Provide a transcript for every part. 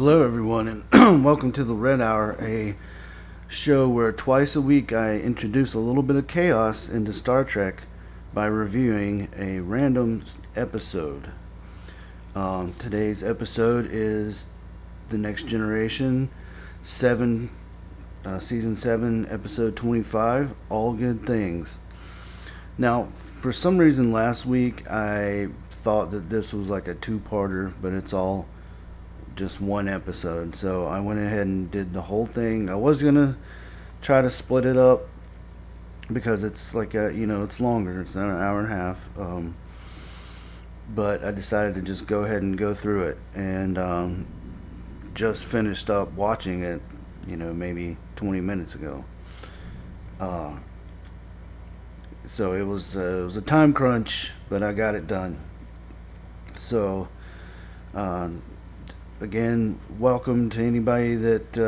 Hello, everyone, and welcome to the Red Hour, a show where twice a week I introduce a little bit of chaos into Star Trek by reviewing a random episode. Today's episode is the Next Generation, season 7, episode 25, All Good Things. Now, for some reason last week I thought that this was like a two-parter, but it's all just one episode. So I went ahead and did the whole thing. I was gonna try to split it up because it's like it's longer. It's an hour and a half. But I decided to just go ahead and go through it, and just finished up watching it. Maybe 20 minutes ago. So it was a time crunch, but I got it done. So. Again, welcome to anybody that's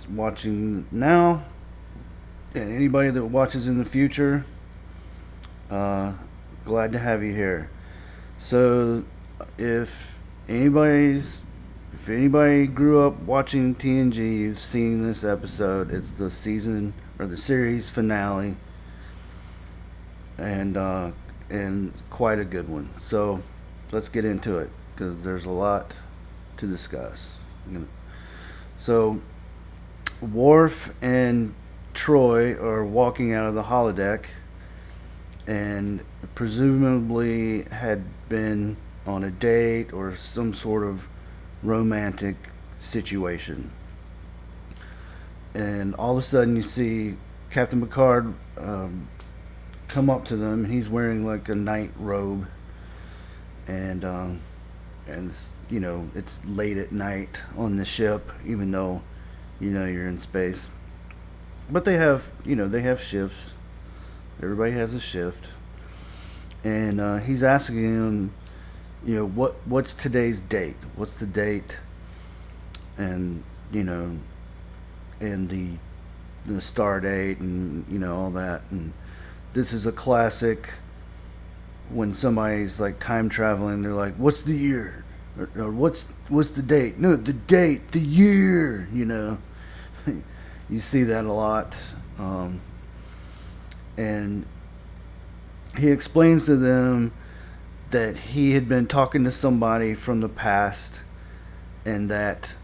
watching now, and anybody that watches in the future. Glad to have you here. So, if anybody grew up watching TNG, you've seen this episode. It's the season or the series finale, and quite a good one. So, let's get into it, because there's a lot to discuss. So, Worf and Troy are walking out of the holodeck, and presumably had been on a date or some sort of romantic situation. And all of a sudden you see Captain Picard come up to them. He's wearing like a night robe, and it's late at night on the ship, even though you're in space. But they have shifts. Everybody has a shift, and he's asking him, what's today's date? What's the date? And and the star date, and all that. And this is a classic. When somebody's like time traveling, they're like, "What's the year?" Or what's the date? No, the date, the year. You see that a lot, and he explains to them that he had been talking to somebody from the past, and that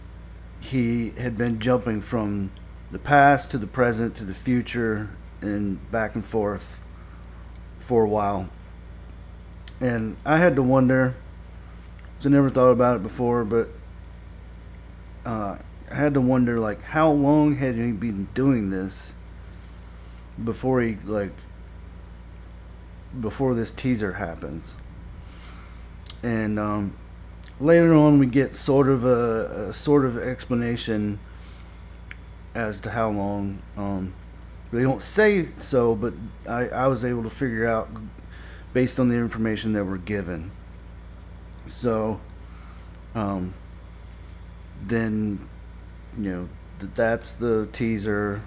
he had been jumping from the past to the present to the future and back and forth for a while. And I had to wonder, I never thought about it before, but I had to wonder, like, how long had he been doing this before before this teaser happens. And later on we get sort of a explanation as to how long. They don't say so, but I was able to figure out based on the information that we're given. So, then, that's the teaser.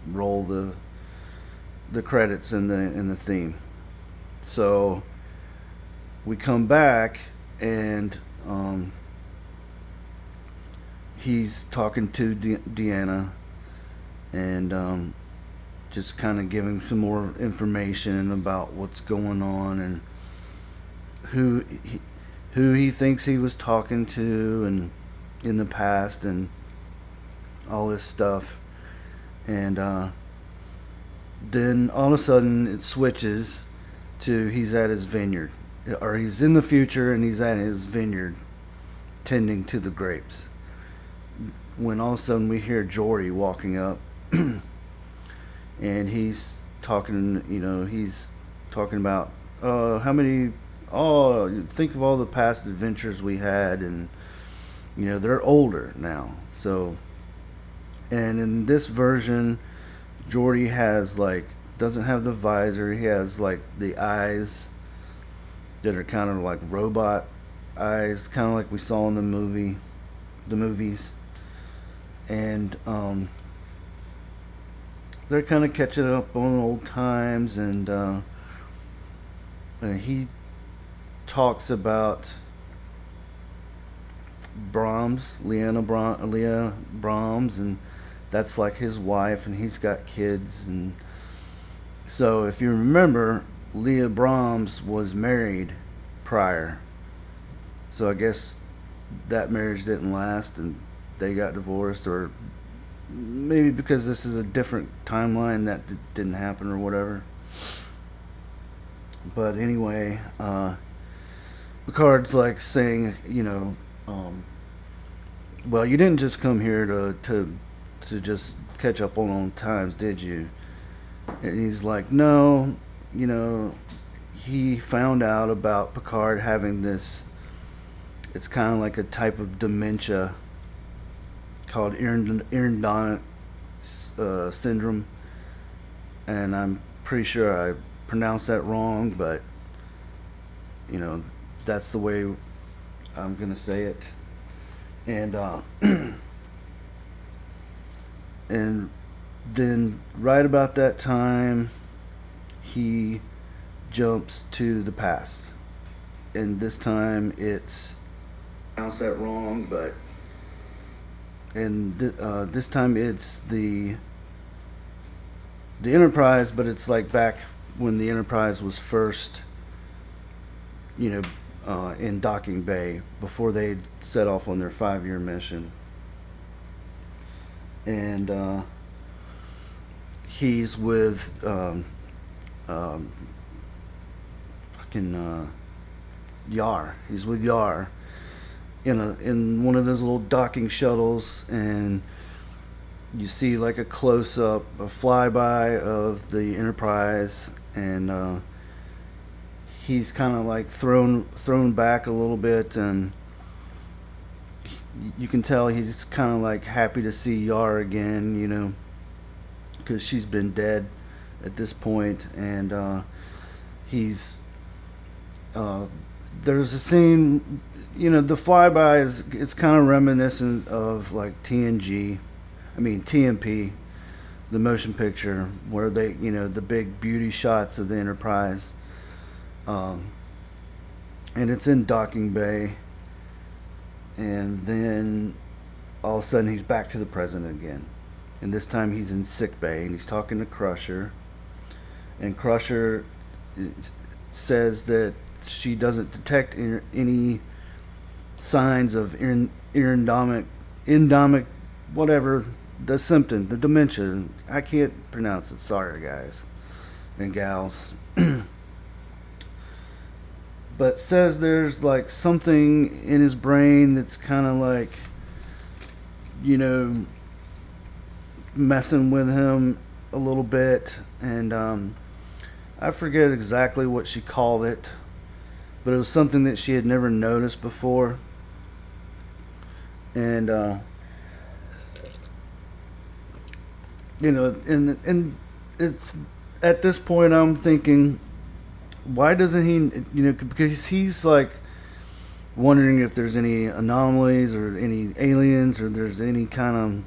Roll the credits and the theme. So we come back, and he's talking to Deanna, and just kind of giving some more information about what's going on, and who he thinks he was talking to, and in the past, and all this stuff. And then all of a sudden it switches to he's at his vineyard, or he's in the future and he's at his vineyard tending to the grapes, when all of a sudden we hear Geordi walking up. And he's talking about think of all the past adventures we had, and they're older now. So, and in this version, Geordi doesn't have the visor. He has the eyes that are kind of like robot eyes, kind of like we saw in the movies. And they're kind of catching up on old times, and he talks about Leah Brahms, and that's like his wife, and he's got kids. And so, if you remember, Leah Brahms was married prior. So I guess that marriage didn't last, and they got divorced, or maybe because this is a different timeline that didn't happen or whatever. But anyway, Picard's like saying, well, you didn't just come here to just catch up on old times, did you? And he's like, no, he found out about Picard having this. It's kind of like a type of dementia called Irendonic syndrome, and I'm pretty sure I pronounced that wrong, but that's the way I'm gonna say it. And and then right about that time, he jumps to the past, and this time it's pronounced that wrong, but and this time it's the Enterprise, but it's like back when the Enterprise was first, in docking bay before they set off on their 5-year mission. And he's with fucking Yar. He's with Yar in one of those little docking shuttles, and you see like a close up, a flyby of the Enterprise, and he's kind of like thrown back a little bit, and you can tell he's kind of like happy to see Yar again, because she's been dead at this point. And he's there's a scene, the flyby it's kind of reminiscent of like TMP, the motion picture, where they, the big beauty shots of the Enterprise. And it's in docking bay, and then all of a sudden he's back to the present again, and this time he's in sick bay, and he's talking to Crusher, and Crusher says that she doesn't detect any signs of endemic, whatever the symptom, the dementia. I can't pronounce it. Sorry, guys and gals. But says there's like something in his brain that's kind of like, messing with him a little bit. And I forget exactly what she called it, but it was something that she had never noticed before. And and it's at this point I'm thinking, why doesn't he, because he's like wondering if there's any anomalies or any aliens, or there's any kind of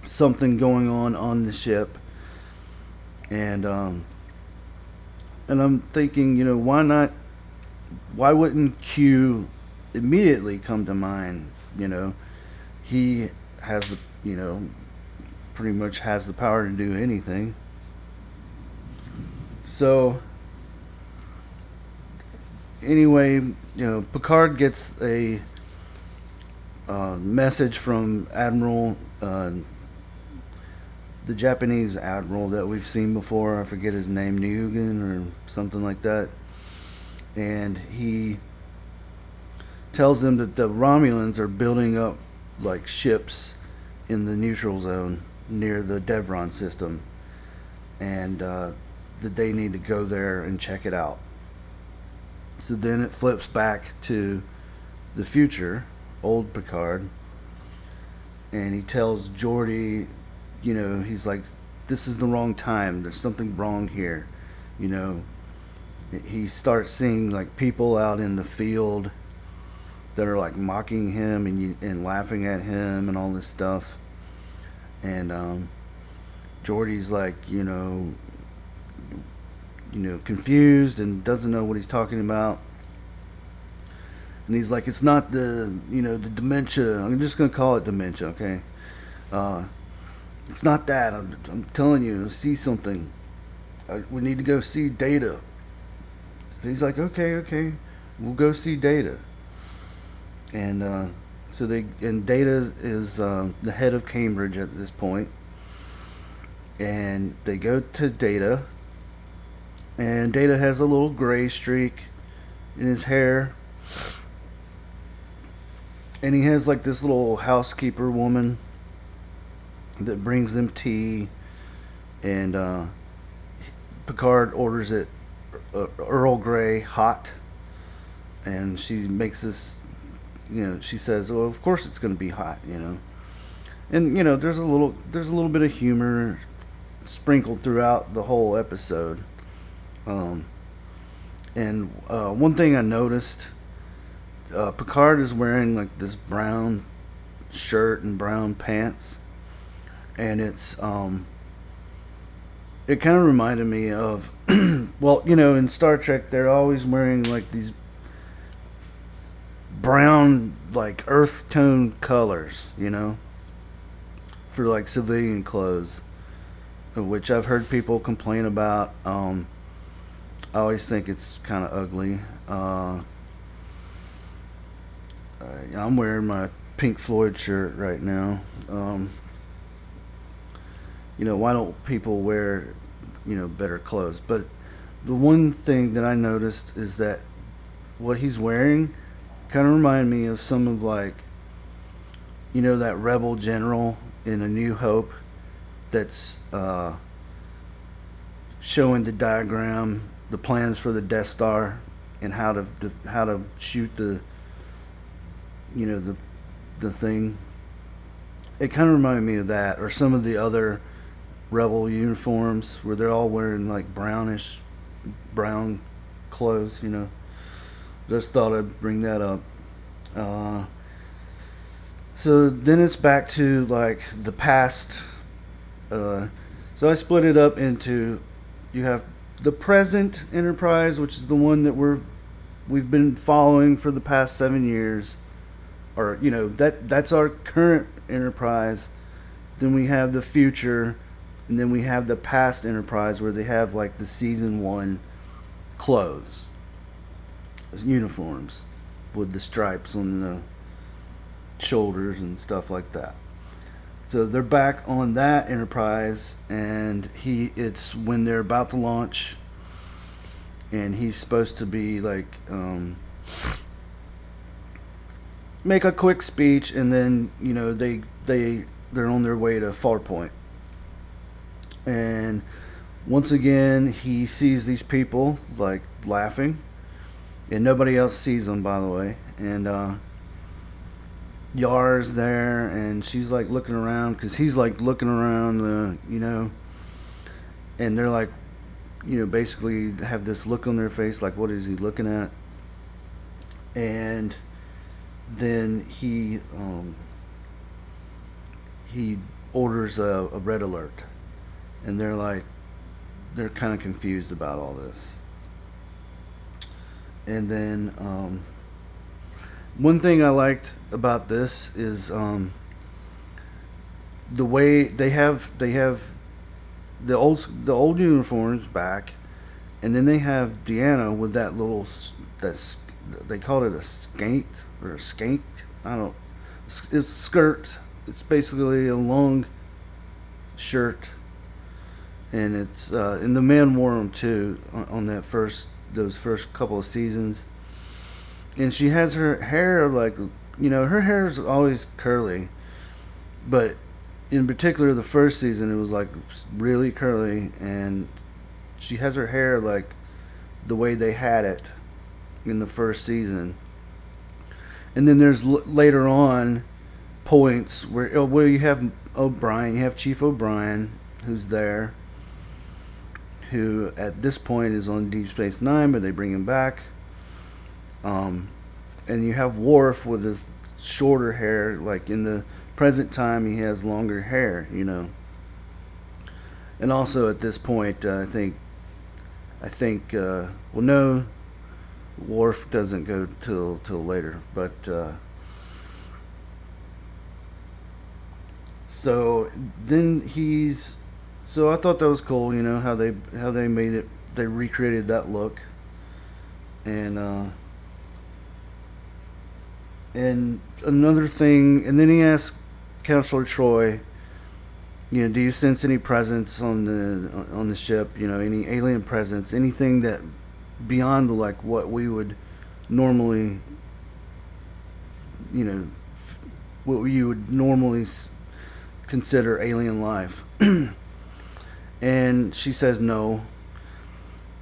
something going on the ship. And I'm thinking, why wouldn't Q immediately come to mind? He has the, pretty much has the power to do anything. So anyway, Picard gets a message from Admiral, the Japanese admiral that we've seen before. I forget his name, Ryugen or something like that. And he tells them that the Romulans are building up like ships in the neutral zone near the Devron system, and that they need to go there and check it out. So then it flips back to the future, old Picard, and he tells Geordi, he's like, this is the wrong time. There's something wrong here. He starts seeing like people out in the field that are like mocking him and laughing at him and all this stuff. And Geordi's like, confused and doesn't know what he's talking about. And he's like, it's not the dementia. I'm just gonna call it dementia, okay? Uh, it's not that. I'm telling you, see something. We need to go see Data. And he's like, okay, we'll go see Data. And Data is the head of Cambridge at this point, and they go to Data, and Data has a little gray streak in his hair, and he has like this little housekeeper woman that brings them tea, and Picard orders it Earl Grey hot, and she makes this. She says, "Well, of course it's going to be hot," and there's a little bit of humor sprinkled throughout the whole episode. Um, and one thing I noticed, Picard is wearing like this brown shirt and brown pants, and it kind of reminded me of, well, in Star Trek they're always wearing like these brown like earth tone colors, for like civilian clothes, which I've heard people complain about. I always think it's kind of ugly. I'm wearing my Pink Floyd shirt right now. Why don't people wear, better clothes? But the one thing that I noticed is that what he's wearing kind of reminded me of some of like, that rebel general in A New Hope that's showing the diagram, the plans for the Death Star, and how to shoot the thing. It kind of reminded me of that, or some of the other rebel uniforms where they're all wearing like brown clothes. Just thought I'd bring that up. So then it's back to like the past. So I split it up into, you have the present Enterprise, which is the one that we've been following for the past 7 years, or that's our current Enterprise. Then we have the future, and then we have the past Enterprise where they have like the season 1 clothes, uniforms with the stripes on the shoulders and stuff like that. So they're back on that Enterprise, and it's when they're about to launch, and he's supposed to be like make a quick speech, and then they're on their way to Farpoint. And once again he sees these people like laughing, and nobody else sees them, by the way. And Yar's there, and she's like looking around because he's like looking around, and they're like, basically have this look on their face like, what is he looking at? And then he orders a red alert, and they're kind of confused about all this. And then one thing I liked about this is the way they have the old uniforms back, and then they have Deanna with that little they called it a skank or a skank. I don't. It's skirt. It's basically a long shirt, and and the men wore them too on those first couple of seasons. And she has her hair like, her hair is always curly, but in particular the first season it was like really curly, and she has her hair like the way they had it in the first season. And then there's later on points where you have O'Brien, you have Chief O'Brien, who's there, who at this point is on Deep Space Nine, but they bring him back. And you have Worf with his shorter hair. Like in the present time, he has longer hair, And also at this point, I think, well, no, Worf doesn't go till later, but so then he's so I thought that was cool. You know how they made it. They recreated that look, and another thing. And then he asked Counselor Troy, you know, do you sense any presence on the ship? You know, any alien presence, anything that beyond like what we would normally, you know, what you would normally consider alien life. And she says no.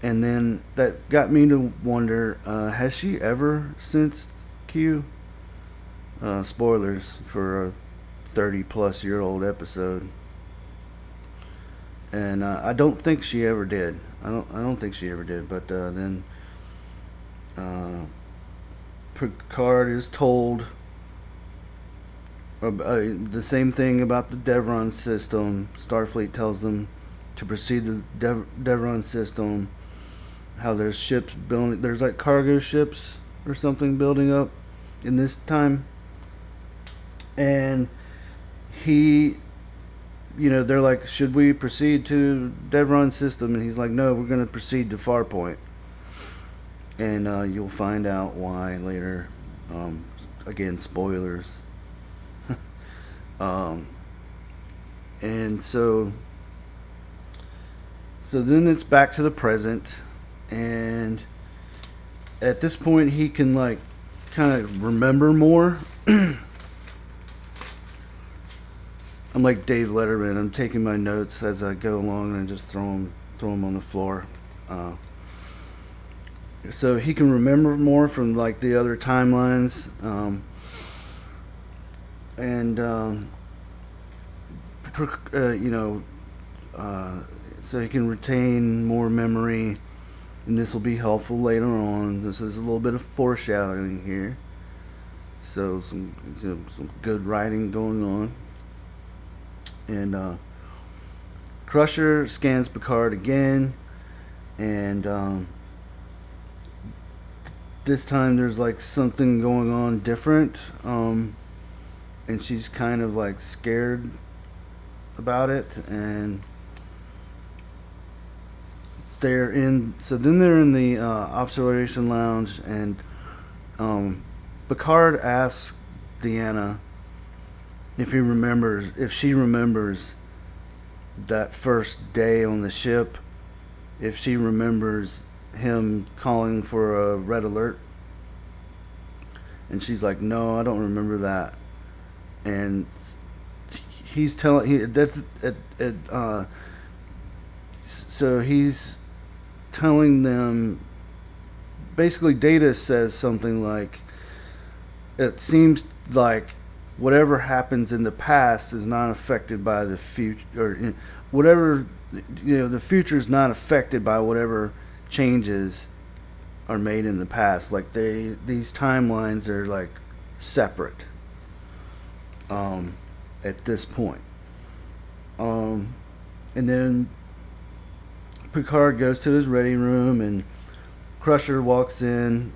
And then that got me to wonder, has she ever sensed Q? Spoilers for a 30-plus-year-old episode. And I don't think she ever did. I don't think she ever did. But then Picard is told the same thing about the Devron system. Starfleet tells them to proceed to Devron system. How there's ships building, there's like cargo ships or something building up in this time. And he, you know, they're like, should we proceed to Devron system? And he's like, no, we're going to proceed to Farpoint. And you'll find out why later. Again, spoilers. And so then it's back to the present, and at this point he can like kind of remember more. I'm like Dave Letterman. I'm taking my notes as I go along and just throw them on the floor. So he can remember more from like the other timelines, so he can retain more memory, and this will be helpful later on. This is a little bit of foreshadowing here. So some good writing going on. And Crusher scans Picard again, and this time there's like something going on different, and she's kind of like scared about it. And they're in the observation lounge, and Picard asks Deanna if she remembers that first day on the ship, if she remembers him calling for a red alert. And she's like, no, I don't remember that. And he's telling so he's telling them, basically Data says something like, it seems like whatever happens in the past is not affected by the future, or whatever, the future is not affected by whatever changes are made in the past. Like these timelines are like separate at this point. And then Picard goes to his ready room, and Crusher walks in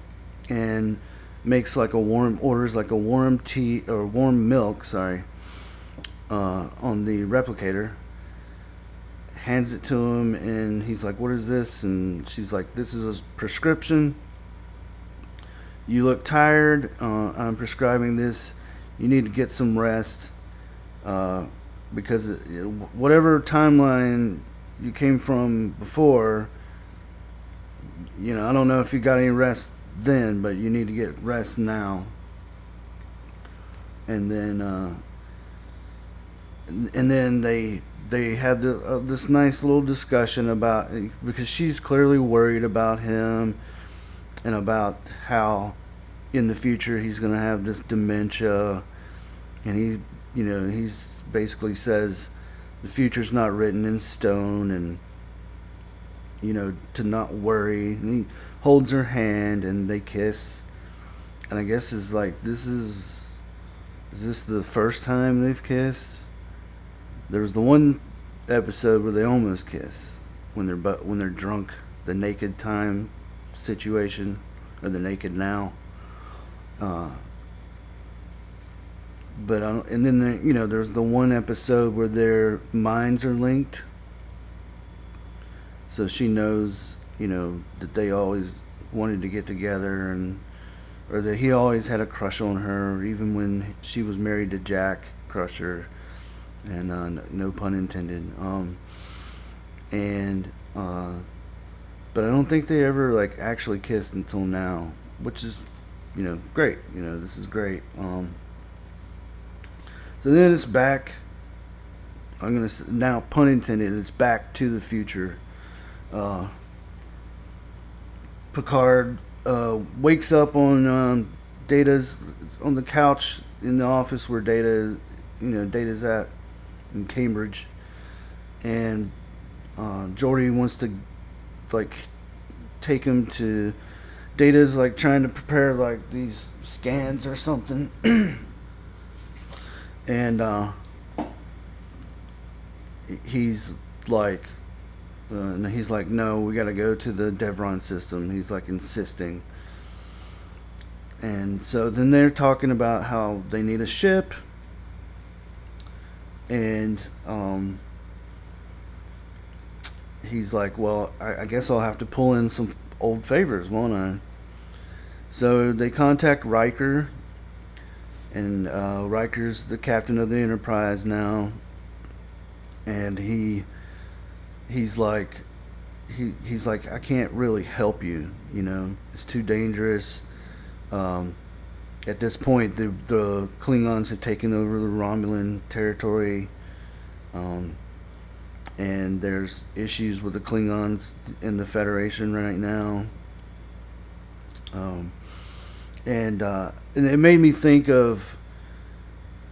and orders like a warm tea or warm milk, on the replicator. Hands it to him, and he's like, what is this? And she's like, this is a prescription. You look tired. I'm prescribing this. You need to get some rest, because whatever timeline you came from before, I don't know if you got any rest then, but you need to get rest now. And then they had this nice little discussion about, because she's clearly worried about him and about how in the future he's going to have this dementia, and he's basically says the future's not written in stone, and to not worry. And he holds her hand and they kiss, and I guess is this the first time they've kissed? There was the one episode where they almost kiss when they're drunk, the naked time situation. or the Naked Now. Uh, but and then there's the one episode where their minds are linked, so she knows that they always wanted to get together, and or that he always had a crush on her, even when she was married to Jack Crusher, and no pun intended. And but I don't think they ever like actually kissed until now, which is great. This is great. So then it's back. I'm gonna now pun intended. It's back to the future. Uh, Picard wakes up on Data's on the couch in the office where Data's at in Cambridge, and Geordi wants to like take him to. Data's like trying to prepare like these scans or something, and he's like. And he's like, no, we got to go to the Devron system. He's like insisting. And so then they're talking about how they need a ship. And he's like, well, I guess I'll have to pull in some old favors, won't I? So they contact Riker. And Riker's the captain of the Enterprise now. And he's like I can't really help you, it's too dangerous. At this point the Klingons had taken over the Romulan territory, and there's issues with the Klingons in the Federation right now, and it made me think of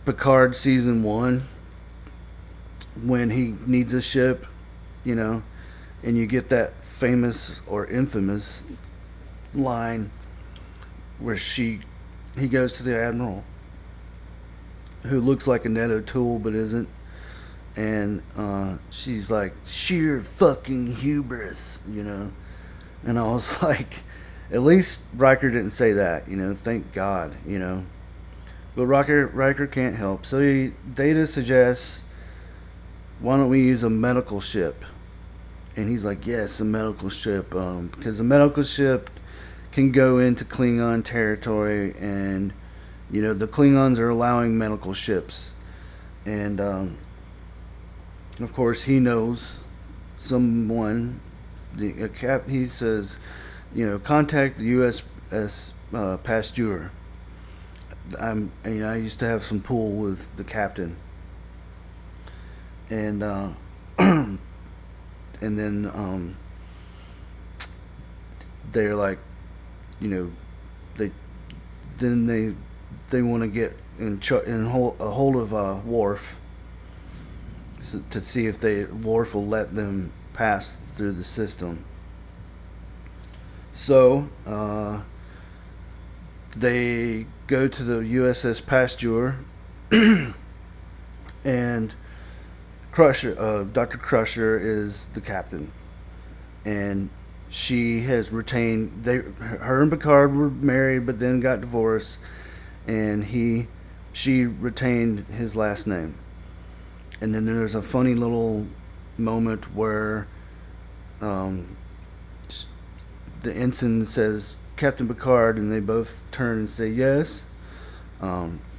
Picard season 1 when he needs a ship, and you get that famous or infamous line where he goes to the Admiral, who looks like Annette O'Toole but isn't, and she's like, sheer fucking hubris, and I was like, at least Riker didn't say that, thank God, but Riker can't help, so Data suggests, why don't we use a medical ship? And he's like, yes, a medical ship, because a medical ship can go into Klingon territory, and the Klingons are allowing medical ships, and of course he knows someone. He says, contact the USS Pasteur. I used to have some pull with the captain, and and then they're like, they want to get in hold of Worf, to see if Worf will let them pass through the system. So they go to the USS Pasteur, and Crusher, Dr. Crusher is the captain, and she has retained. Her and Picard were married, but then got divorced, and she retained his last name. And then there's a funny little moment where the ensign says Captain Picard, and they both turn and say yes.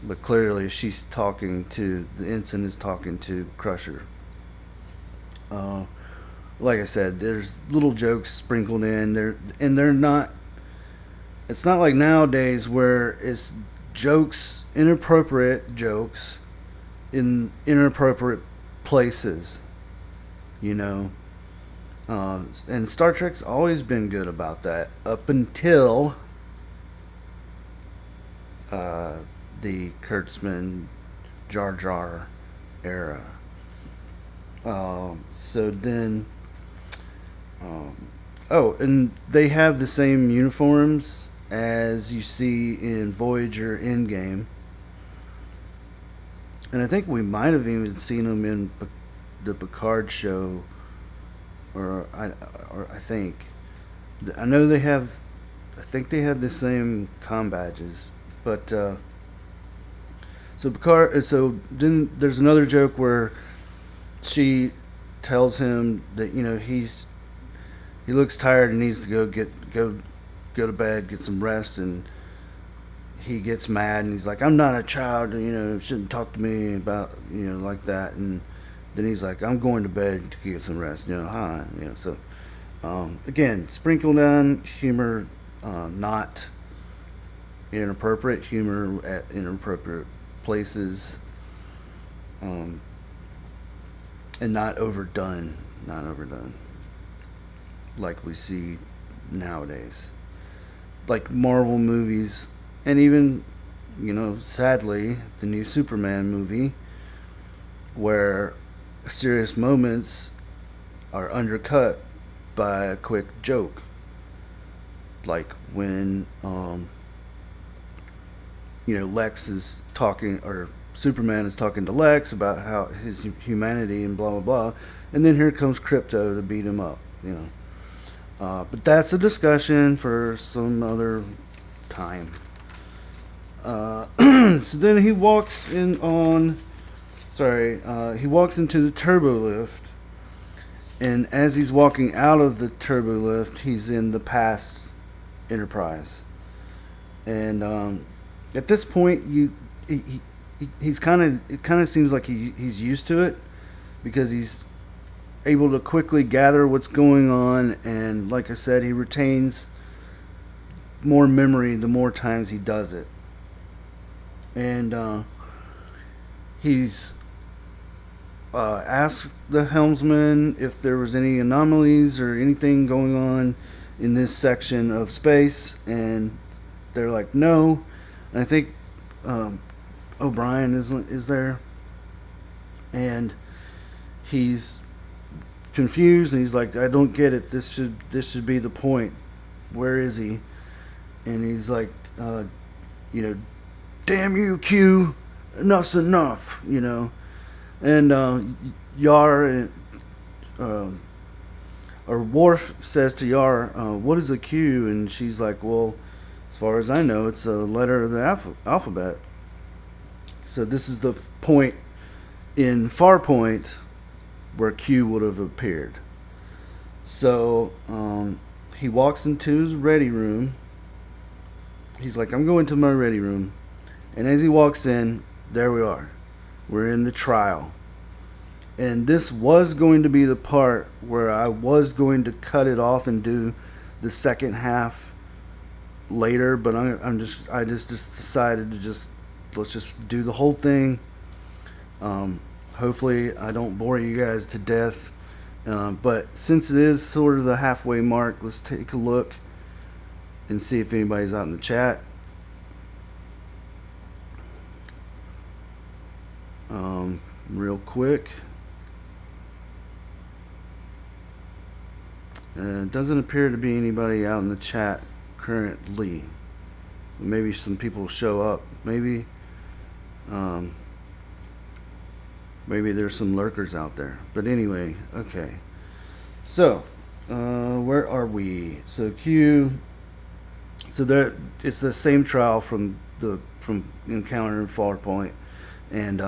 But clearly she's talking to, the ensign is talking to Crusher. Like I said, there's little jokes sprinkled in there, and they're not, it's not like nowadays where it's jokes, inappropriate jokes in inappropriate places, and Star Trek's always been good about that up until the Kurtzman Jar Jar era. So then, and they have the same uniforms as you see in Voyager Endgame, and I think we might have even seen them in the Picard show, or I think I know they have I think they have the same comm badges, but so Picard. So then there's another joke where she tells him that he looks tired and needs to go to bed, get some rest, and he gets mad and he's like, "I'm not a child, shouldn't talk to me about like that." And then he's like, "I'm going to bed to get some rest." Hi, so again, sprinkle down humor, not inappropriate humor at inappropriate places, and not overdone, like we see nowadays, like Marvel movies, and even sadly, the new Superman movie, where serious moments are undercut by a quick joke, like when Lex is talking, or Superman is talking to Lex about how his humanity and blah blah blah, and then here comes Crypto to beat him up. But that's a discussion for some other time. So then he walks in on, he walks into the turbo lift, and as he's walking out of the turbo lift, he's in the past Enterprise, and at this point, he's it kind of seems like he's used to it, because he's able to quickly gather what's going on, and like I said, he retains more memory the more times he does it. And he's asked the helmsman if there was any anomalies or anything going on in this section of space, and they're like, no. And I think O'Brien is there, and he's confused, and he's like, I don't get it. This should be the point. Where is he? And he's like, damn you, Q, enough's enough, And Yar, or Worf says to Yar, what is a Q? And she's like, well, as far as I know, it's a letter of the alphabet. So this is the point in Farpoint where Q would have appeared. So he walks into his ready room. He's like, I'm going to my ready room. And as he walks in, there we are. We're in the trial. And this was going to be the part where I was going to cut it off and do the second half later, but I just decided to let's just do the whole thing. Hopefully I don't bore you guys to death. But since it is sort of the halfway mark, let's take a look and see if anybody's out in the chat. Real quick. It doesn't appear to be anybody out in the chat currently. Maybe some people show up. Maybe there's some lurkers out there. But anyway, okay. So, where are we? So Q. So there, it's the same trial from Encounter in Farpoint, and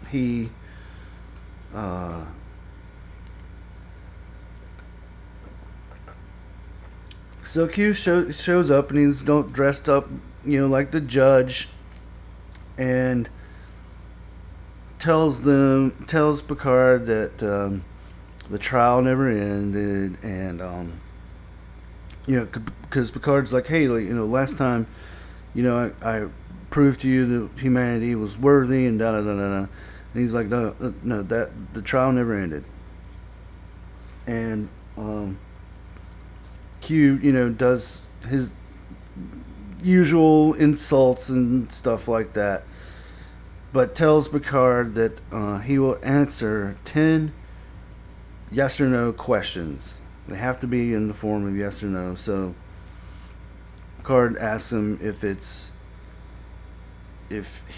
he. So Q shows up, and he's dressed up, like the judge, and tells Picard that the trial never ended, and because Picard's like, hey, last time, I proved to you that humanity was worthy, and da da da da. And he's like, no, that the trial never ended, and Q, does his usual insults and stuff like that, but tells Picard that he will answer 10 yes or no questions. They have to be in the form of yes or no. So Picard asks him if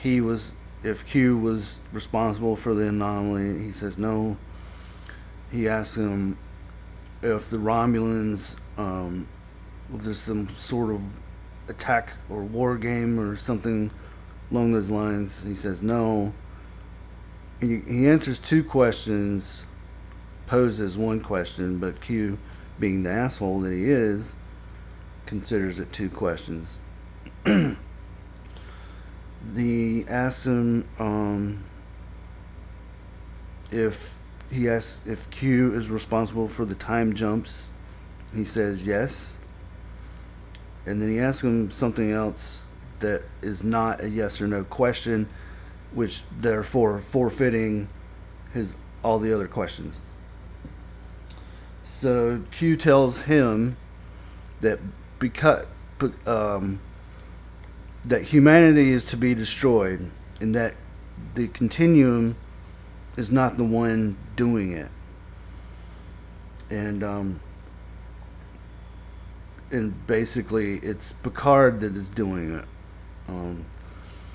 Q was responsible for the anomaly. He says no. He asks him if the Romulans well, there's some sort of attack or war game or something along those lines. He says no. He answers two questions posed as one question, but Q, being the asshole that he is, considers it two questions. The asks him if he asks if Q is responsible for the time jumps. He says yes. And then he asks him something else that is not a yes or no question, which therefore forfeiting his all the other questions. So Q tells him that because that humanity is to be destroyed, and that the continuum is not the one doing it, and basically it's Picard that is doing it.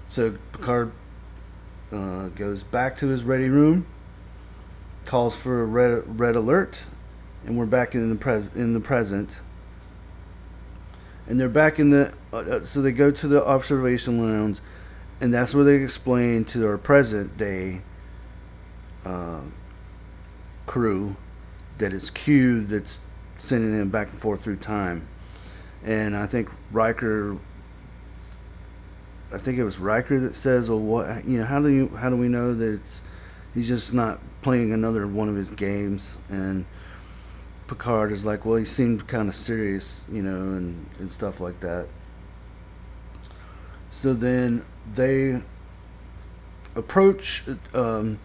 So Picard goes back to his ready room, calls for a red alert, and we're back in the present. And they're back in the so they go to the observation lounge, and that's where they explain to our present day crew that it's Q that's sending him back and forth through time. And I think it was Riker that says, "Well, what how do we know that he's just not playing another one of his games?" And Picard is like, "Well, he seemed kind of serious, and stuff like that." So then they approach, and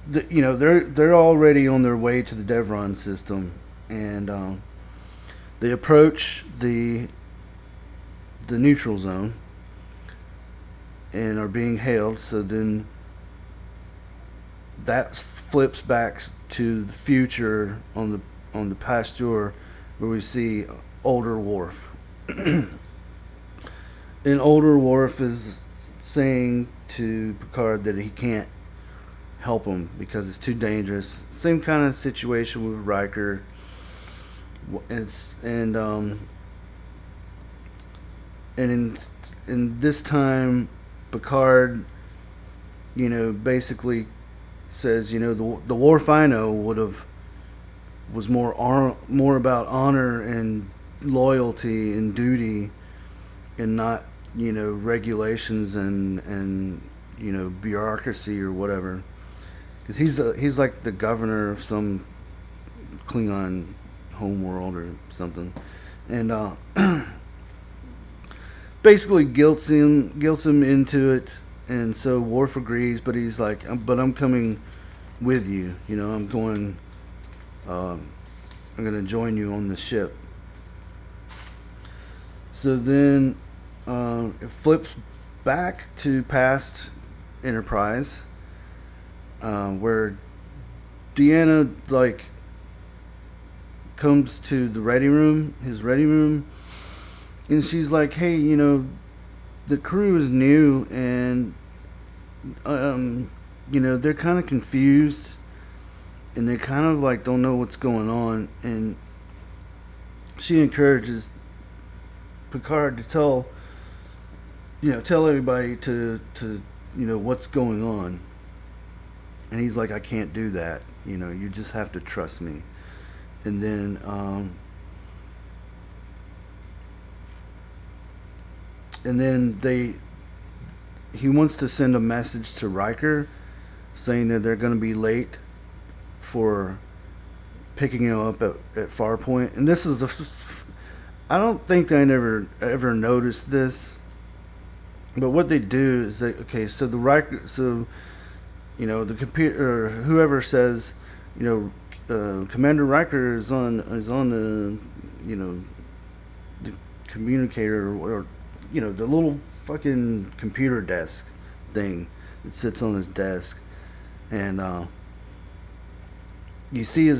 they're already on their way to the Devron system, and they approach the neutral zone and are being hailed. So then that flips back to the future on the Pasteur, where we see older Worf. And older Worf is saying to Picard that he can't help him because it's too dangerous. Same kind of situation with Riker. And in this time, Picard, basically says, the Worf I know was more about honor and loyalty and duty, and not regulations and bureaucracy or whatever, because he's like the governor of some Klingon homeworld or something, and basically guilts him into it. And so Worf agrees, but he's like, but I'm coming with you. I'm going to join you on the ship. So then it flips back to past Enterprise, where Deanna comes to his ready room, and she's like, "Hey, the crew is new, and they're kind of confused, and they kind of don't know what's going on." And she encourages Picard to tell everybody to what's going on. And he's like, "I can't do that. You just have to trust me." And then he wants to send a message to Riker saying that they're going to be late for picking him up at Farpoint. And this is I don't think I ever noticed this, but what they do is the Riker, the computer, or whoever says, Commander Riker is on the the communicator, or the little fucking computer desk thing that sits on his desk, and you see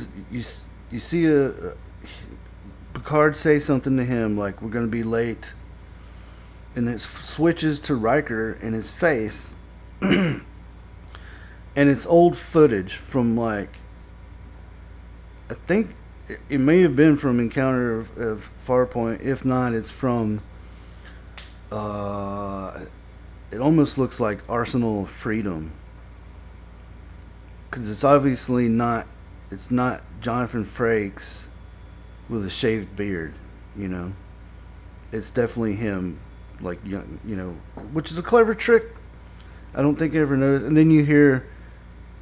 Picard say something to him like, "We're gonna be late," and it switches to Riker and his face, and it's old footage from I think it may have been from Encounter of Farpoint. If not, it's from. Uh, it almost looks like Arsenal of Freedom, because it's obviously not. It's not Jonathan Frakes with a shaved beard. You know, it's definitely him. Like which is a clever trick. I don't think I ever noticed. And then you hear,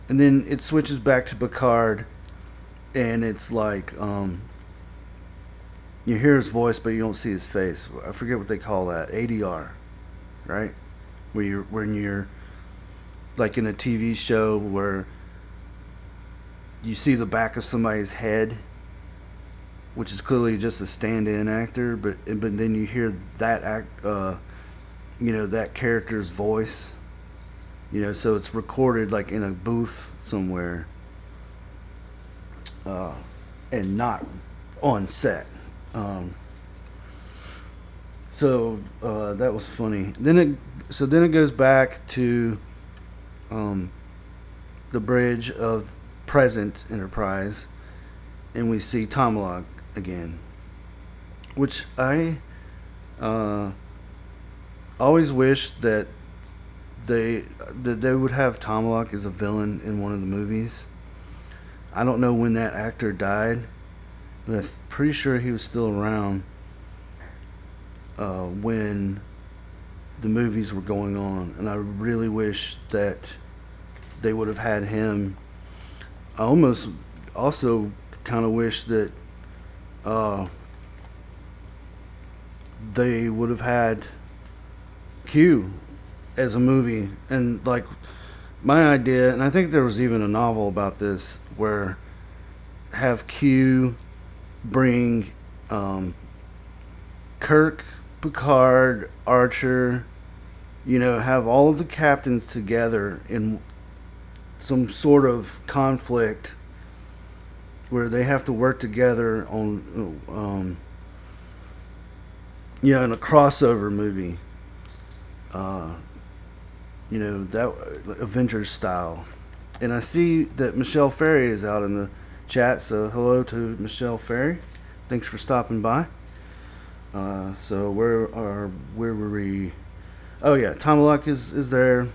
and then it switches back to Picard, and it's like you hear his voice, but you don't see his face. I forget what they call that. ADR, right? Where you're when you're like in a TV show where you see the back of somebody's head, which is clearly just a stand-in actor, but then you hear that that character's voice, so it's recorded like in a booth somewhere, and not on set. That was funny. Then it goes back to the bridge of present Enterprise, and we see Tomalak again, which I always wish that they would have Tomalak as a villain in one of the movies. I don't know when that actor died, but I'm pretty sure he was still around when the movies were going on, and I really wish that they would have had him. I almost also kind of wish that they would have had Q as a movie, and like my idea, and I think there was even a novel about this, where have Q bring Kirk, Picard, Archer, have all of the captains together in some sort of conflict where they have to work together on in a crossover movie, that Avengers style. And I see that Michelle Ferry is out in the chat, so hello to Michelle Ferry. Thanks for stopping by. So where were we? Oh yeah, Tomalak is there,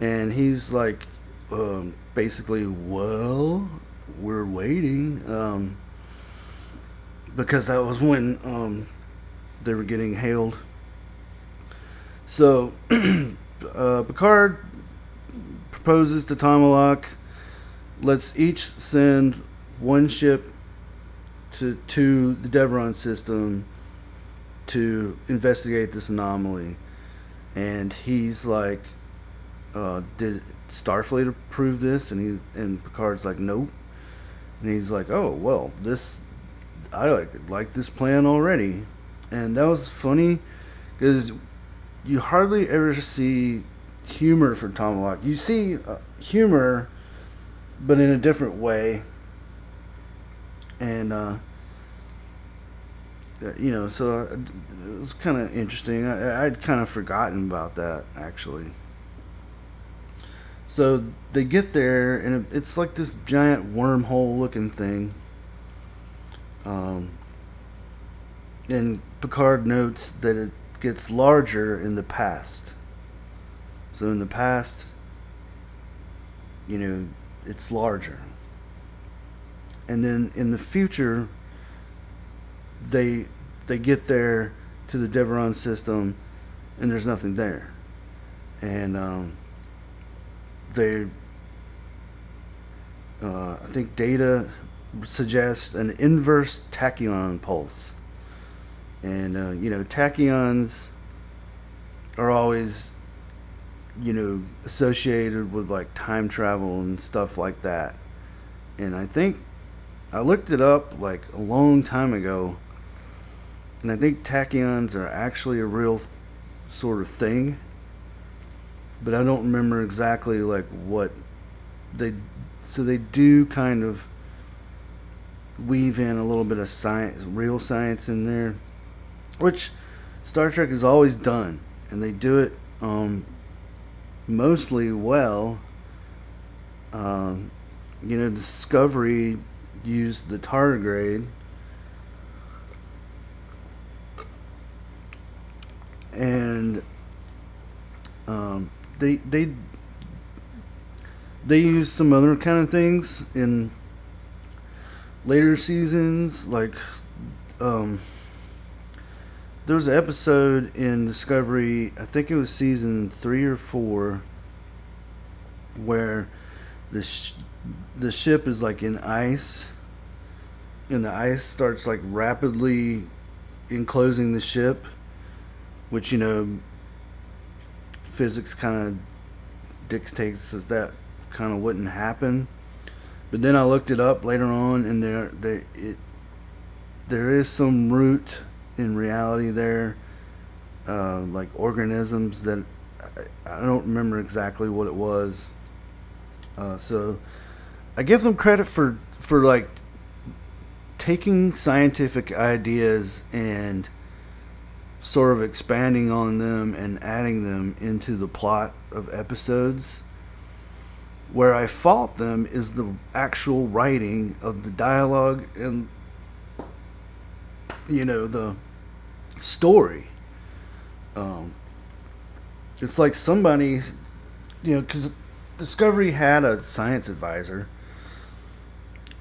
and he's like, basically, well, we're waiting, because that was when they were getting hailed. So Picard proposes to Tomalak, let's each send one ship to the Devron system to investigate this anomaly. And he's like, did Starfleet approve this? And Picard's like, nope. And he's like, oh well, I like this plan already. And that was funny because you hardly ever see humor from Tomalak. You see humor, but in a different way. And so it was kind of interesting. I'd kind of forgotten about that, actually. So they get there, and it's like this giant wormhole-looking thing. And Picard notes that it gets larger in the past. So in the past, it's larger. And then in the future, they get there to the Devron system, and there's nothing there. And I think Data suggests an inverse tachyon pulse. And tachyons are always associated with like time travel and stuff like that. And I think I looked it up like a long time ago, and I think tachyons are actually a real sort of thing, but I don't remember exactly like what they do kind of weave in a little bit of science, real science in there, which Star Trek has always done, and they do it mostly well. Discovery used the tardigrade, and they they used some other kind of things in later seasons. Like um, there was an episode in Discovery, I think it was season 3 or 4, where the the ship is like in ice, and the ice starts like rapidly enclosing the ship, which physics kind of dictates that kind of wouldn't happen. But then I looked it up later on, and there is some root in reality there, like organisms that I don't remember exactly what it was. So I give them credit for like taking scientific ideas and sort of expanding on them and adding them into the plot of episodes. Where I fault them is the actual writing of the dialogue and the story. It's like somebody, because Discovery had a science advisor.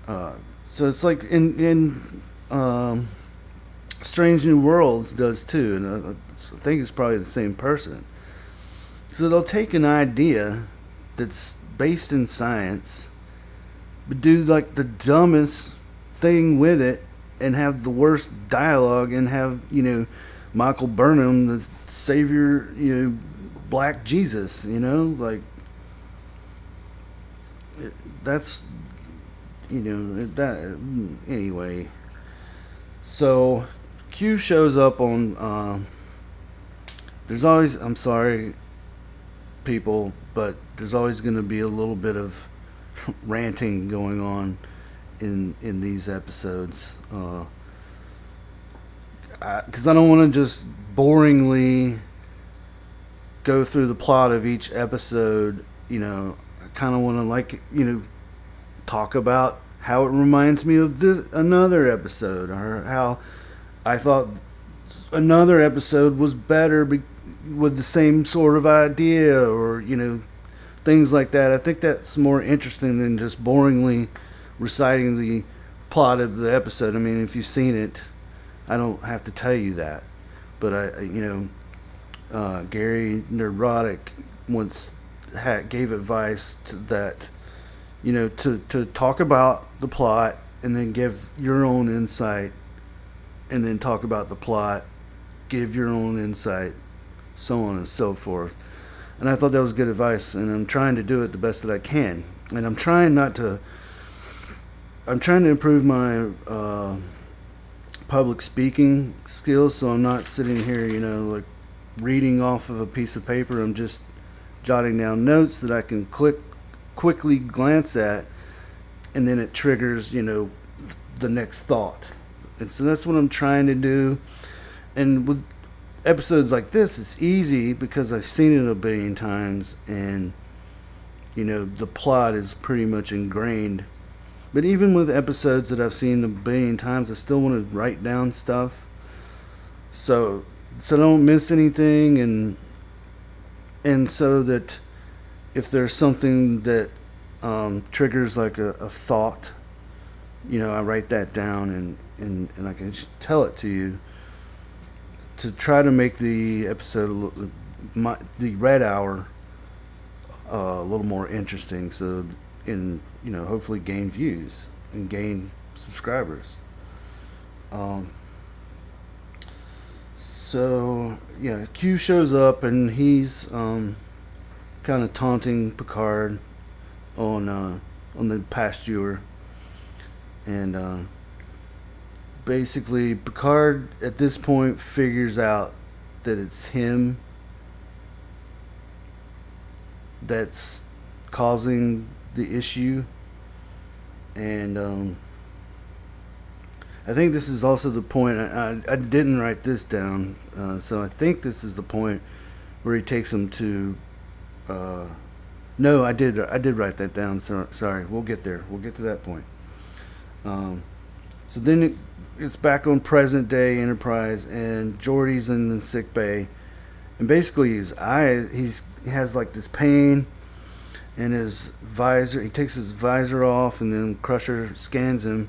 So it's like in Strange New Worlds does too, and I think it's probably the same person. So they'll take an idea that's based in science, but do like the dumbest thing with it, and have the worst dialogue, and have Michael Burnham, the savior, Black Jesus, like that's that anyway. So Q shows up on. There's always, I'm sorry, people, but there's always going to be a little bit of ranting going on in these episodes, because I don't want to just boringly go through the plot of each episode. I kind of want to talk about how it reminds me of another episode, or how I thought another episode was better with the same sort of idea, or things like that. I think that's more interesting than just boringly reciting the plot of the episode. I mean, if you've seen it, I don't have to tell you that. But Gary Neurotic once gave advice to talk about the plot, and then give your own insight, and then talk about the plot, give your own insight, so on and so forth. And I thought that was good advice, and I'm trying to do it the best that I can. And I'm trying to improve my public speaking skills, so I'm not sitting here, like reading off of a piece of paper. I'm just jotting down notes that I can quickly glance at, and then it triggers, the next thought. And so that's what I'm trying to do. And with episodes like this, it's easy because I've seen it a billion times, and the plot is pretty much ingrained. But even with episodes that I've seen a billion times, I still want to write down stuff, so I don't miss anything, and so that if there's something that triggers like a thought, I write that down, and I can tell it to you, to try to make the episode, the red hour, a little more interesting, so hopefully gain views and gain subscribers. So yeah, Q shows up, and he's kind of taunting Picard on the pasture, and basically Picard at this point figures out that it's him that's causing the issue, and I think this is also the point. I didn't write this down, so I think this is the point where he takes him to. No, I did write that down. So, sorry, we'll get there. We'll get to that point. Um, so then it's back on present day Enterprise, and Geordi's in the sick bay, and basically his eye, he has like this pain in his visor. He takes his visor off, and then Crusher scans him,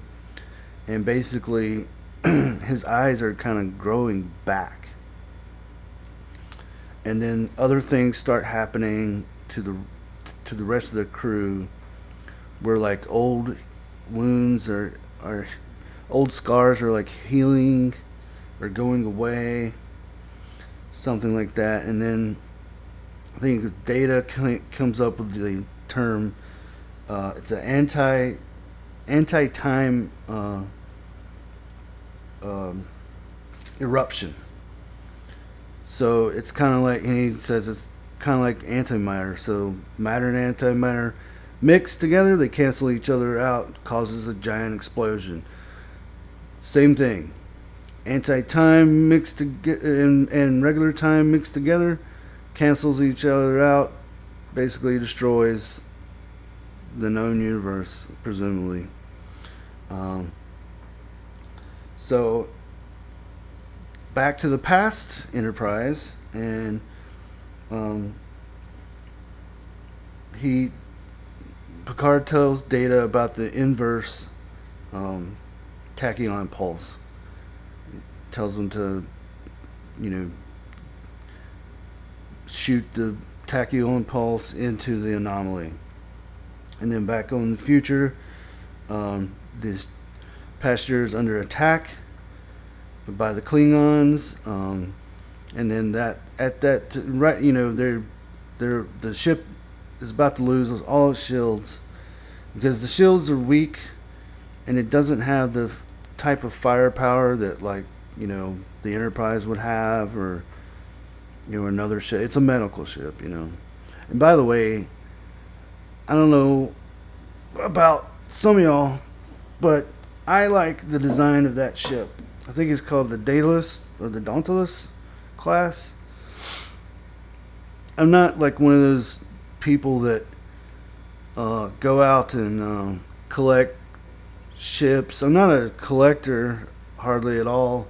and basically his eyes are kind of growing back, and then other things start happening to the rest of the crew, where like old wounds are old scars are like healing or going away, something like that. And then I think Data comes up with the term. It's an anti time um, eruption. So it's kind of like, and he says it's kind of like antimatter. So matter and antimatter mix together, they cancel each other out, causes a giant explosion. Same thing. Anti-time mixed and regular time mixed together, cancels each other out, basically destroys the known universe, presumably. Um, so back to the past Enterprise, and he Picard tells Data about the inverse um, tachyon pulse. Tells him to, you know, shoot the tachyon pulse into the anomaly. And then back on the future, this pasture is under attack by the Klingons, and then that at that right, you know, the ship is about to lose all its shields because the shields are weak, and it doesn't have the type of firepower that, like, you know, the Enterprise would have, or, you know, another ship. It's a medical ship, you know. And by the way, I don't know about some of y'all, but I like the design of that ship. I think it's called the Daedalus or the Dauntless class. I'm not like one of those people that go out and collect ships. I'm not a collector hardly at all.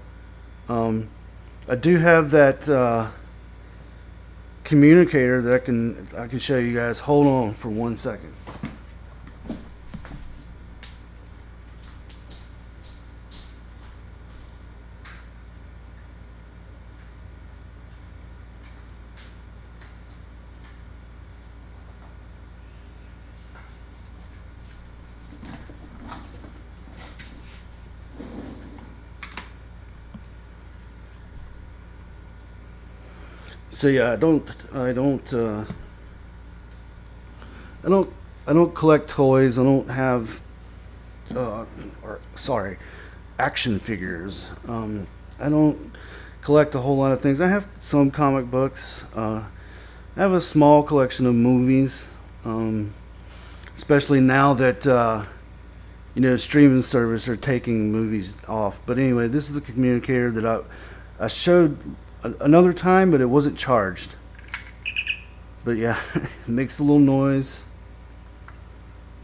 I do have that communicator that I can show you guys. Hold on for 1 second. So yeah, I don't collect toys. I don't have, action figures. I don't collect a whole lot of things. I have some comic books. I have a small collection of movies, especially now that you know, streaming service are taking movies off. But anyway, this is the communicator that I showed another time, but it wasn't charged. But yeah, it makes a little noise.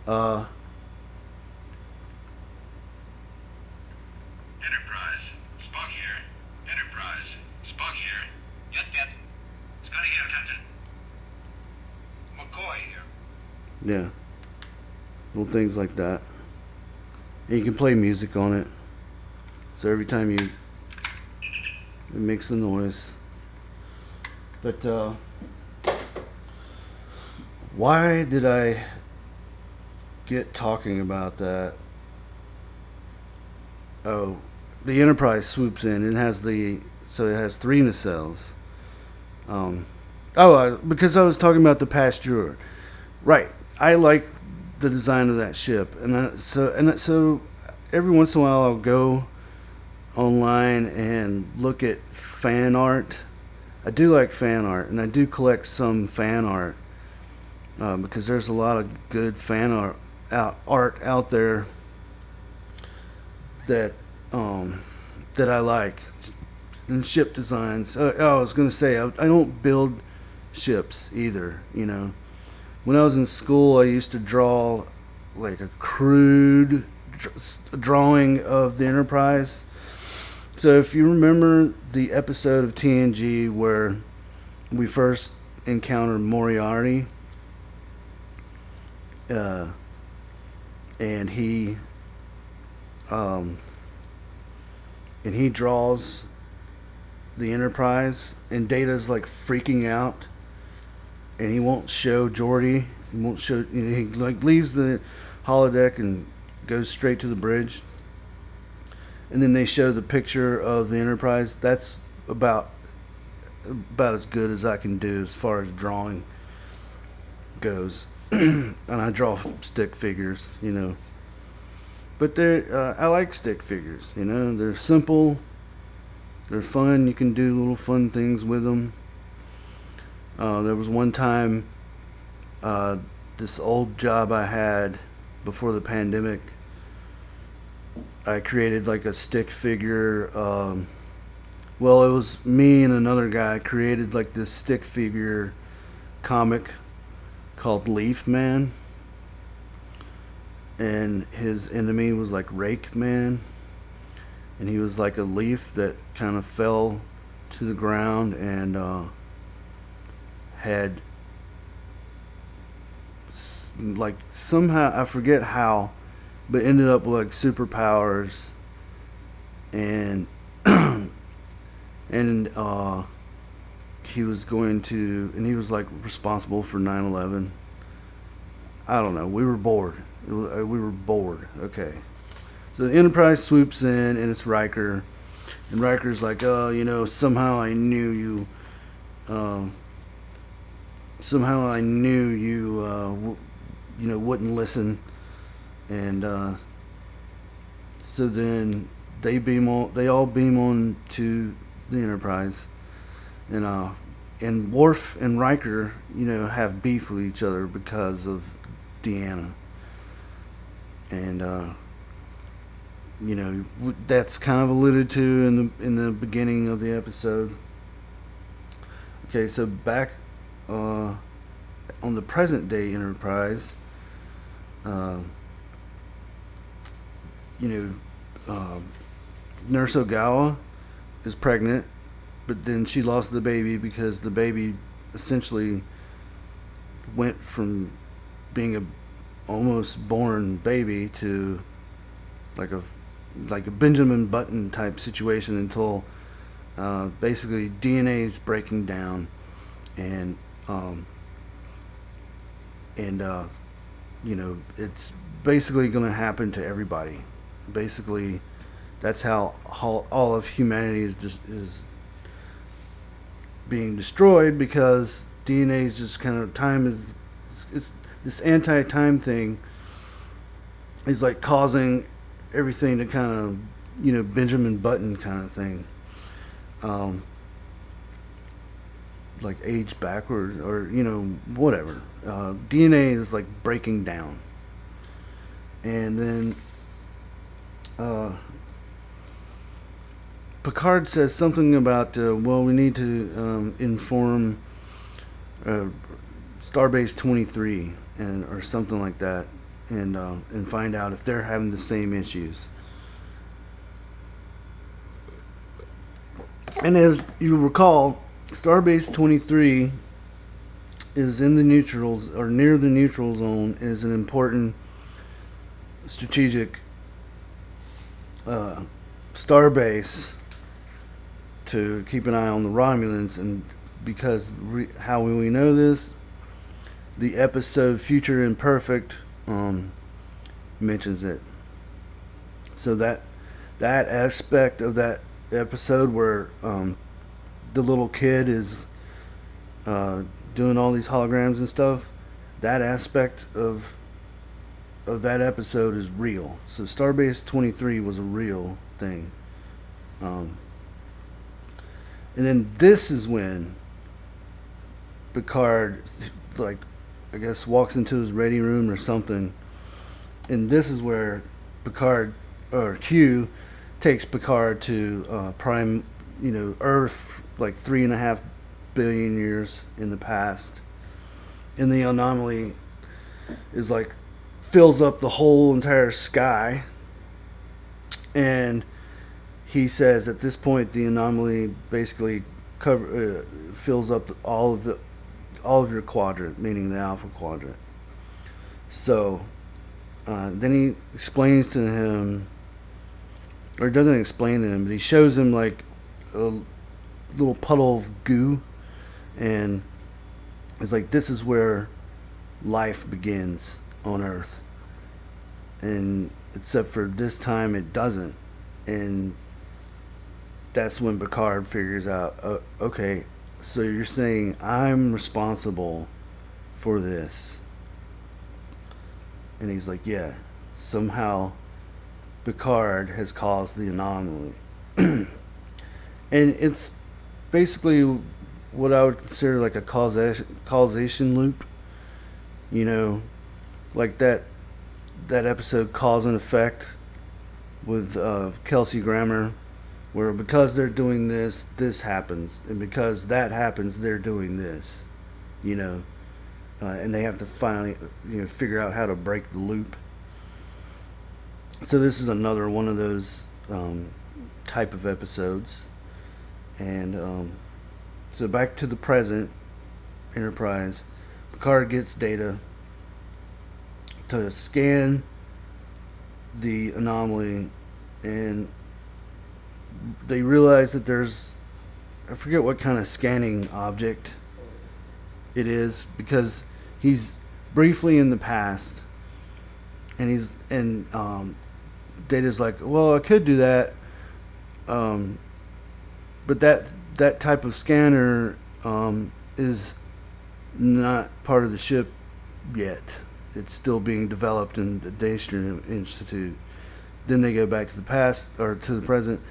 Enterprise, Spock here. Enterprise, Spock here. Yes, Captain. Scotty here, Captain. McCoy here. Yeah, little things like that. And you can play music on it. So every time it makes the noise. But why did I get talking about that? Oh, the Enterprise swoops in and has it has 3 nacelles. Because I was talking about the Pasteur. Right. I like the design of that ship, so every once in a while I'll go online and look at fan art. I do like fan art, and I do collect some fan art because there's a lot of good fan art out there that I like, and ship designs. I was gonna say I don't build ships either. You know, when I was in school, I used to draw like a crude drawing of the Enterprise. So if you remember the episode of TNG where we first encountered Moriarty, and he draws the Enterprise, and Data's like freaking out, and he won't show Geordi. He won't show. He like leaves the holodeck and goes straight to the bridge, and then they show the picture of the Enterprise. That's about as good as I can do as far as drawing goes. And I draw stick figures, but they're I like stick figures. They're simple, they're fun. You can do little fun things with them. There was one time, this old job I had before the pandemic, I created like a stick figure. Well, it was me and another guy created like this stick figure comic called Leaf Man, and his enemy was like Rake Man, and he was like a leaf that kind of fell to the ground and had like somehow, I forget how, but ended up with like superpowers, and and he was going to, and he was like responsible for 9/11. I don't know. We were bored. We were bored. Okay. So the Enterprise swoops in, and it's Riker. And Riker's like, somehow I knew you. Somehow I knew you, wouldn't listen. And so then they all beam on to the Enterprise. And Worf and Riker, have beef with each other because of Deanna. And that's kind of alluded to in the beginning of the episode. Okay, so back on the present day Enterprise, Nurse Ogawa is pregnant, but then she lost the baby because the baby essentially went from being a almost born baby to like a Benjamin Button type situation until basically DNA is breaking down, and it's basically going to happen to everybody. Basically, that's how all of humanity is being destroyed, because DNA is just kind of it's this anti-time thing is like causing everything to kind of Benjamin Button kind of thing, like age backwards or whatever. DNA is like breaking down, and then Picard says something about we need to inform Starbase 23 or something like that, and find out if they're having the same issues. And as you recall, Starbase 23 is in the neutrals, or near the neutral zone, is an important strategic starbase to keep an eye on the Romulans. And because how we know this, the episode Future Imperfect mentions it. So that aspect of that episode where the little kid is doing all these holograms and stuff, that aspect of that episode is real. So Starbase 23 was a real thing. And then this is when Picard, like, I guess walks into his ready room or something, and this is where Picard, or Q, takes Picard to prime, Earth, like 3.5 billion years in the past, and the anomaly is like fills up the whole entire sky, And he says at this point the anomaly basically fills up all of your quadrant, meaning the alpha quadrant. So then he explains to him, or doesn't explain to him, but he shows him like a little puddle of goo, and it's like, this is where life begins on Earth. And except for this time, it doesn't. And that's when Picard figures out, okay, so you're saying I'm responsible for this. And he's like, yeah, somehow Picard has caused the anomaly. And it's basically what I would consider like a causation loop. You know, like that episode Cause and Effect with Kelsey Grammer, where because they're doing this, this happens, and because that happens, they're doing this. You know, and they have to finally, figure out how to break the loop. So this is another one of those type of episodes. And so back to the present, Enterprise. Picard gets Data to scan the anomaly, and they realize that there's, I forget what kind of scanning object it is, because he's briefly in the past, and Data's like, well, I could do that, but that type of scanner is not part of the ship yet. It's still being developed in the Daystrom Institute. Then they go back to the past, or to the present,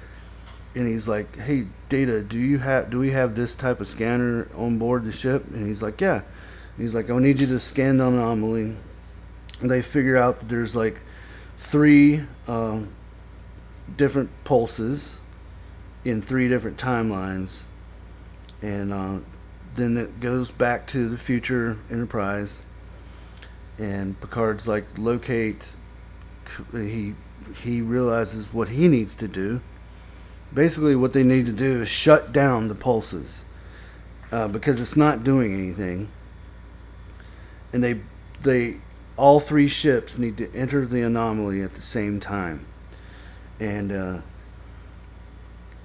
and he's like, hey, Data, do we have this type of scanner on board the ship? And he's like, yeah. And he's like, I need you to scan the anomaly. And they figure out that there's like 3 different pulses in 3 different timelines. And then it goes back to the future Enterprise. And Picard's like, locate. He realizes what he needs to do. Basically, what they need to do is shut down the pulses, because it's not doing anything. And they all 3 ships need to enter the anomaly at the same time. And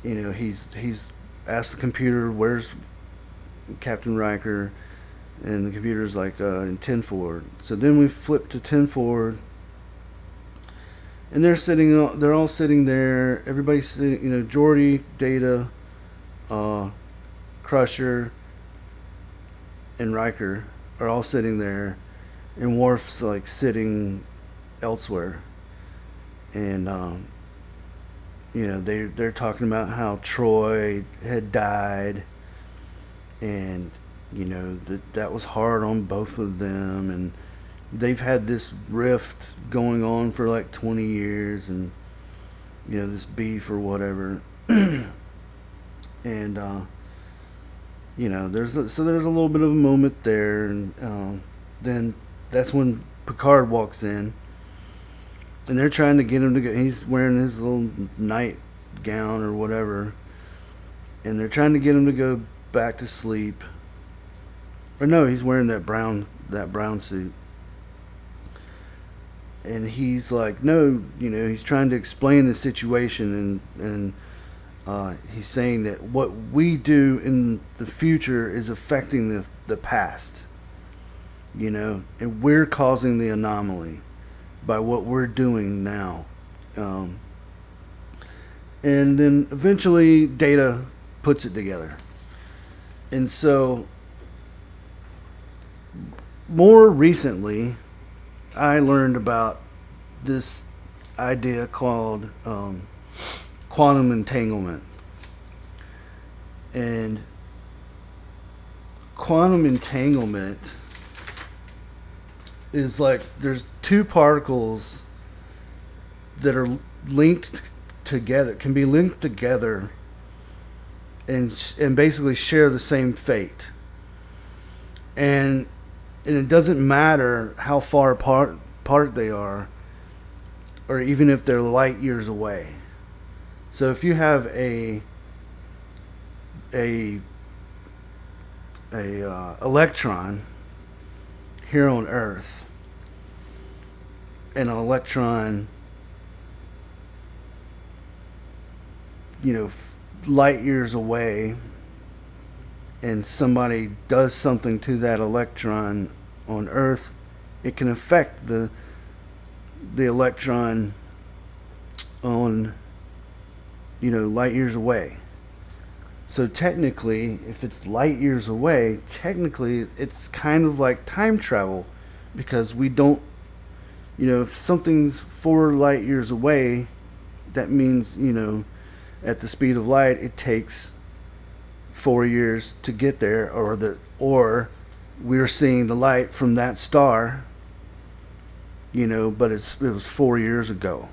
he's asked the computer, where's Captain Riker? And the computer's like, in 10 forward. So then we flip to 10 forward. And they're all sitting there. Everybody's sitting, Geordi, Data, Crusher, and Riker are all sitting there. And Worf's like sitting elsewhere. And, they're talking about how Troy had died. And, that was hard on both of them. And they've had this rift going on for like 20 years, and this beef or whatever. And there's a little bit of a moment there, and then that's when Picard walks in, and they're trying to get him to go. He's wearing his little night gown or whatever, and they're trying to get him to go back to sleep. Or no, he's wearing that brown suit. And he's like, no, he's trying to explain the situation, and he's saying that what we do in the future is affecting the past, and we're causing the anomaly by what we're doing now. And then eventually Data puts it together. And so more recently, I learned about this idea called quantum entanglement. And quantum entanglement is like, there's 2 particles that are linked together, can be linked together, and basically share the same fate. And it doesn't matter how far apart they are, or even if they're light years away. So if you have a electron here on Earth, and an electron, light years away, and somebody does something to that electron on Earth, it can affect the electron on light years away. So technically, if it's light years away, technically it's kind of like time travel, because we don't, if something's 4 light years away, that means, at the speed of light, it takes 4 years to get there, or we're seeing the light from that star, but it was 4 years ago.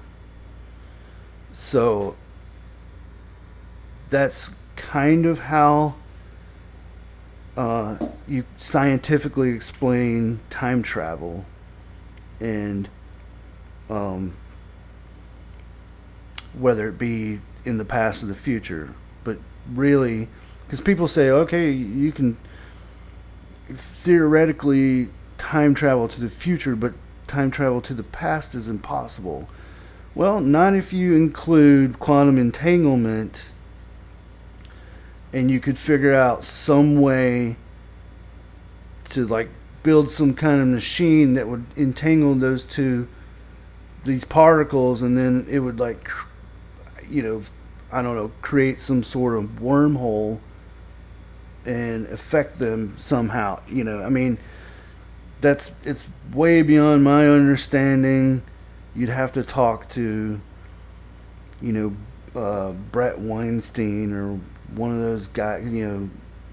So that's kind of how you scientifically explain time travel, and whether it be in the past or the future. But really, because people say, okay, you can theoretically time travel to the future, but time travel to the past is impossible. Well, not if you include quantum entanglement, and you could figure out some way to like build some kind of machine that would entangle these particles, and then it would like, I don't know, create some sort of wormhole and affect them somehow. I mean, it's way beyond my understanding. You'd have to talk to, Brett Weinstein, or one of those guys,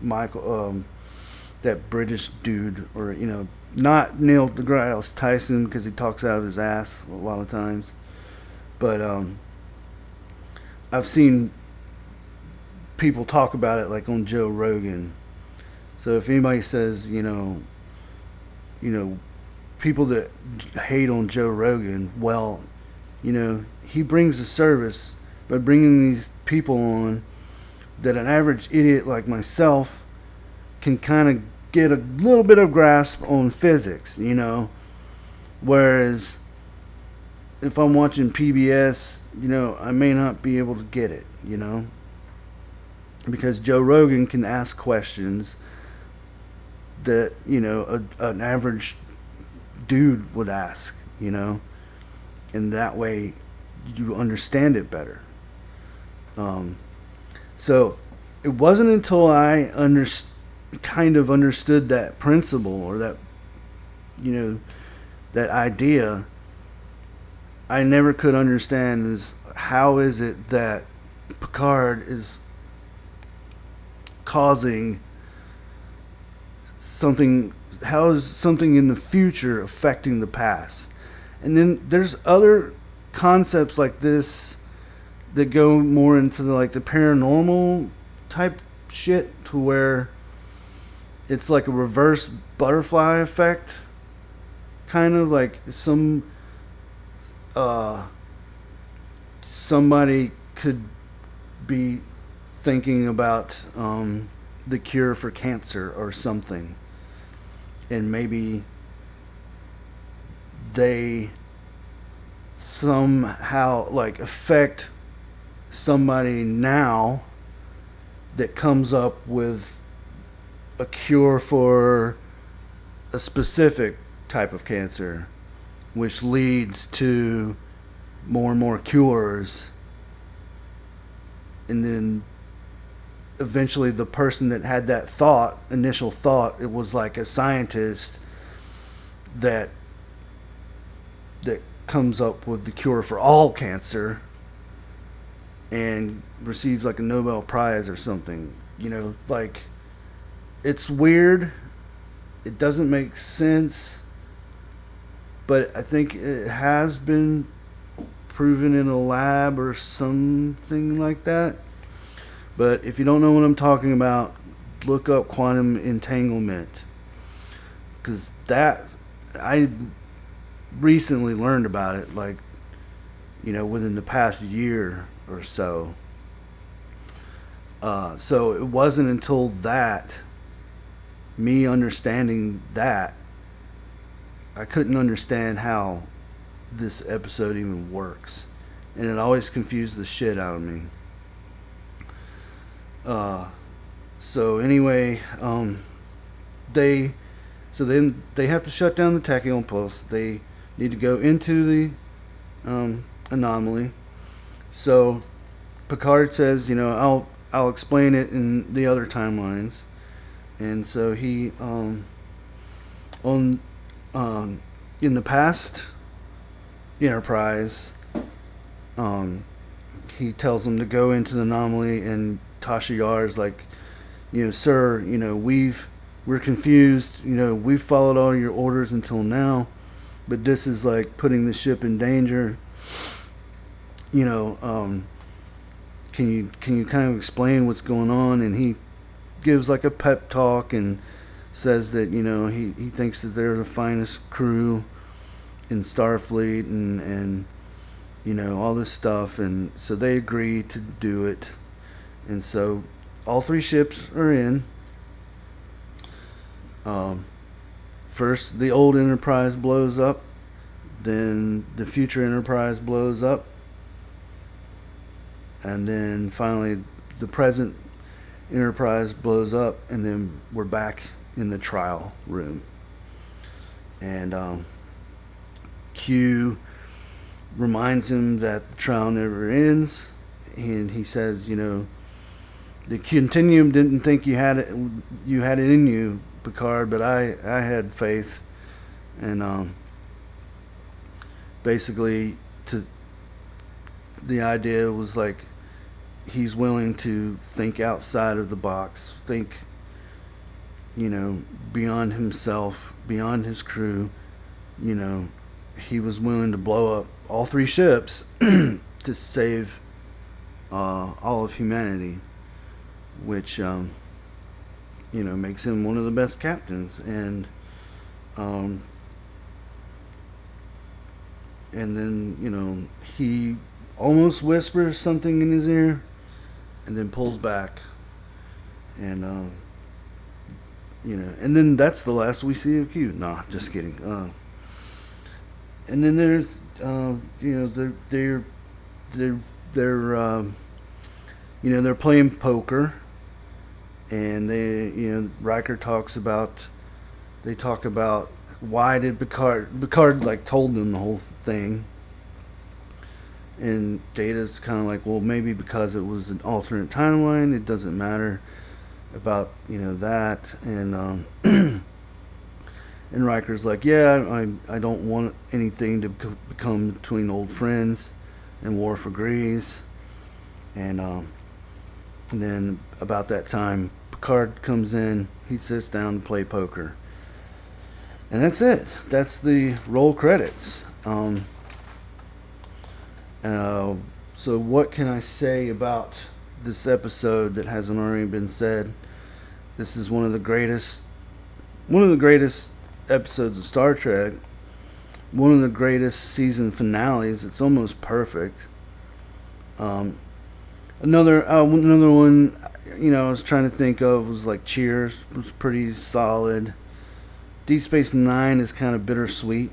Michael, that British dude, or, not Neil deGrasse Tyson, because he talks out of his ass a lot of times. But I've seen people talk about it like on Joe Rogan. So if anybody says, people that hate on Joe Rogan, well, he brings a service by bringing these people on that an average idiot like myself can kind of get a little bit of grasp on physics, whereas if I'm watching PBS, I may not be able to get it, because Joe Rogan can ask questions that, an average dude would ask, and that way you understand it better. So it wasn't until I kind of understood that principle, or that, that idea, I never could understand is how is it that Picard is causing something, how is something in the future affecting the past? And then there's other concepts like this that go more into the paranormal type shit, to where it's like a reverse butterfly effect, kind of like somebody could be thinking about the cure for cancer or something, and maybe they somehow affect somebody now that comes up with a cure for a specific type of cancer, which leads to more and more cures. And then eventually the person that had that initial thought, it was like a scientist that comes up with the cure for all cancer and receives a Nobel Prize or something. It's weird. It doesn't make sense. But I think it has been proven in a lab or something like that. But if you don't know what I'm talking about, look up quantum entanglement. Because I recently learned about it, within the past year or so. So it wasn't until that, me understanding that, I couldn't understand how this episode even works. And it always confused the shit out of me. So anyway, they so then they have to shut down the tachyon pulse. They need to go into the anomaly. So Picard says, I'll explain it in the other timelines. And so he on in the past Enterprise, he tells them to go into the anomaly, and Tasha Yar's like, sir, we're confused. We've followed all your orders until now, but this is like putting the ship in danger. Can you kind of explain what's going on? And he gives like a pep talk and says that he thinks that they're the finest crew in Starfleet, and all this stuff, and so they agree to do it. And so all three ships are in. First the old Enterprise blows up, then the future Enterprise blows up, and then finally the present Enterprise blows up, and then we're back in the trial room. And Q reminds him that the trial never ends, and he says, the Continuum didn't think you had it in you, Picard, but I had faith. And basically, the idea was like, he's willing to think outside of the box, think, beyond himself, beyond his crew. He was willing to blow up all three ships to save all of humanity, which makes him one of the best captains. And then he almost whispers something in his ear, and then pulls back, and and then that's the last we see of Q. Nah, just kidding. And then there's they're playing poker, and Riker talk about why did Picard like told them the whole thing. And Data's kind of like, well, maybe because it was an alternate timeline, it doesn't matter about that. And and Riker's like, yeah, I don't want anything to become between old friends, and Worf agrees. And then about that time, Picard comes in. He sits down to play poker, and that's it. That's the roll credits. So what can I say about this episode that hasn't already been said? This is one of the greatest episodes of Star Trek. One of the greatest season finales. It's almost perfect. Another one, I was trying to think of was like Cheers. It was pretty solid. Deep Space Nine is kind of bittersweet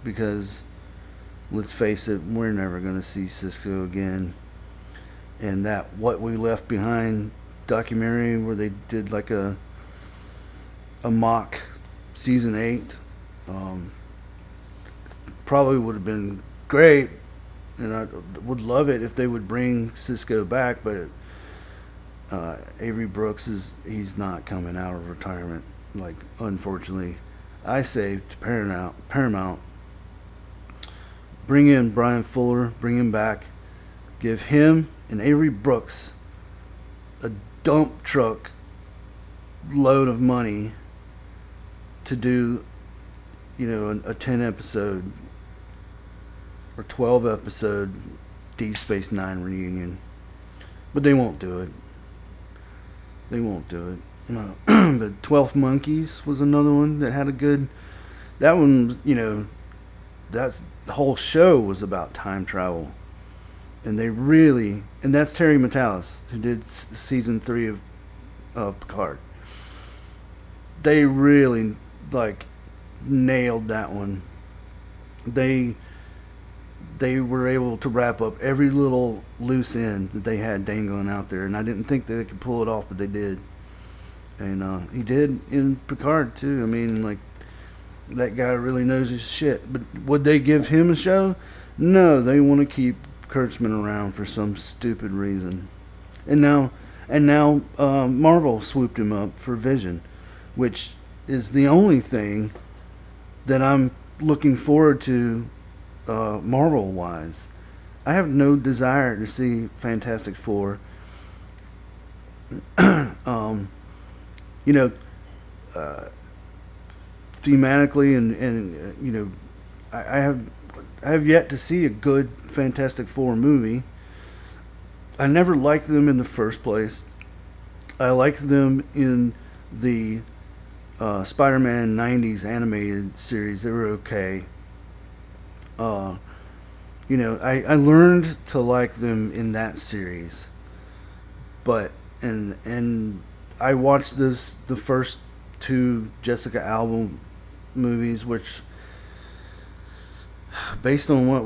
because, let's face it, we're never going to see Sisko again. And that What We Left Behind documentary where they did like a mock season 8 probably would have been great, and I would love it if they would bring Sisko back, but Avery Brooks he's not coming out of retirement, like, unfortunately. I say to Paramount, bring in Brian Fuller, bring him back, give him and Avery Brooks a dump truck load of money to do, a 10 episode or 12 episode Deep Space Nine reunion. But they won't do it. No. But 12 Monkeys was another one that had a good. That one, that's the whole show was about time travel, And they really, and that's Terry Matalas who did season 3 of Picard. They really like nailed that one. They they were able to wrap up every little loose end that they had dangling out there, and I didn't think they could pull it off, but they did. And he did in Picard too. I mean, like, that guy really knows his shit. But would they give him a show? No, they want to keep Kurtzman around for some stupid reason. And now Marvel swooped him up for Vision, which is the only thing that I'm looking forward to, Marvel wise. I have no desire to see Fantastic Four. You know, thematically and you know, I have yet to see a good Fantastic Four movie. I never liked them in the first place. I liked them in the Spider-Man 90s animated series. They were okay. You know, I learned to like them in that series. But and I watched the first 2 Jessica Alba movies, which, based on what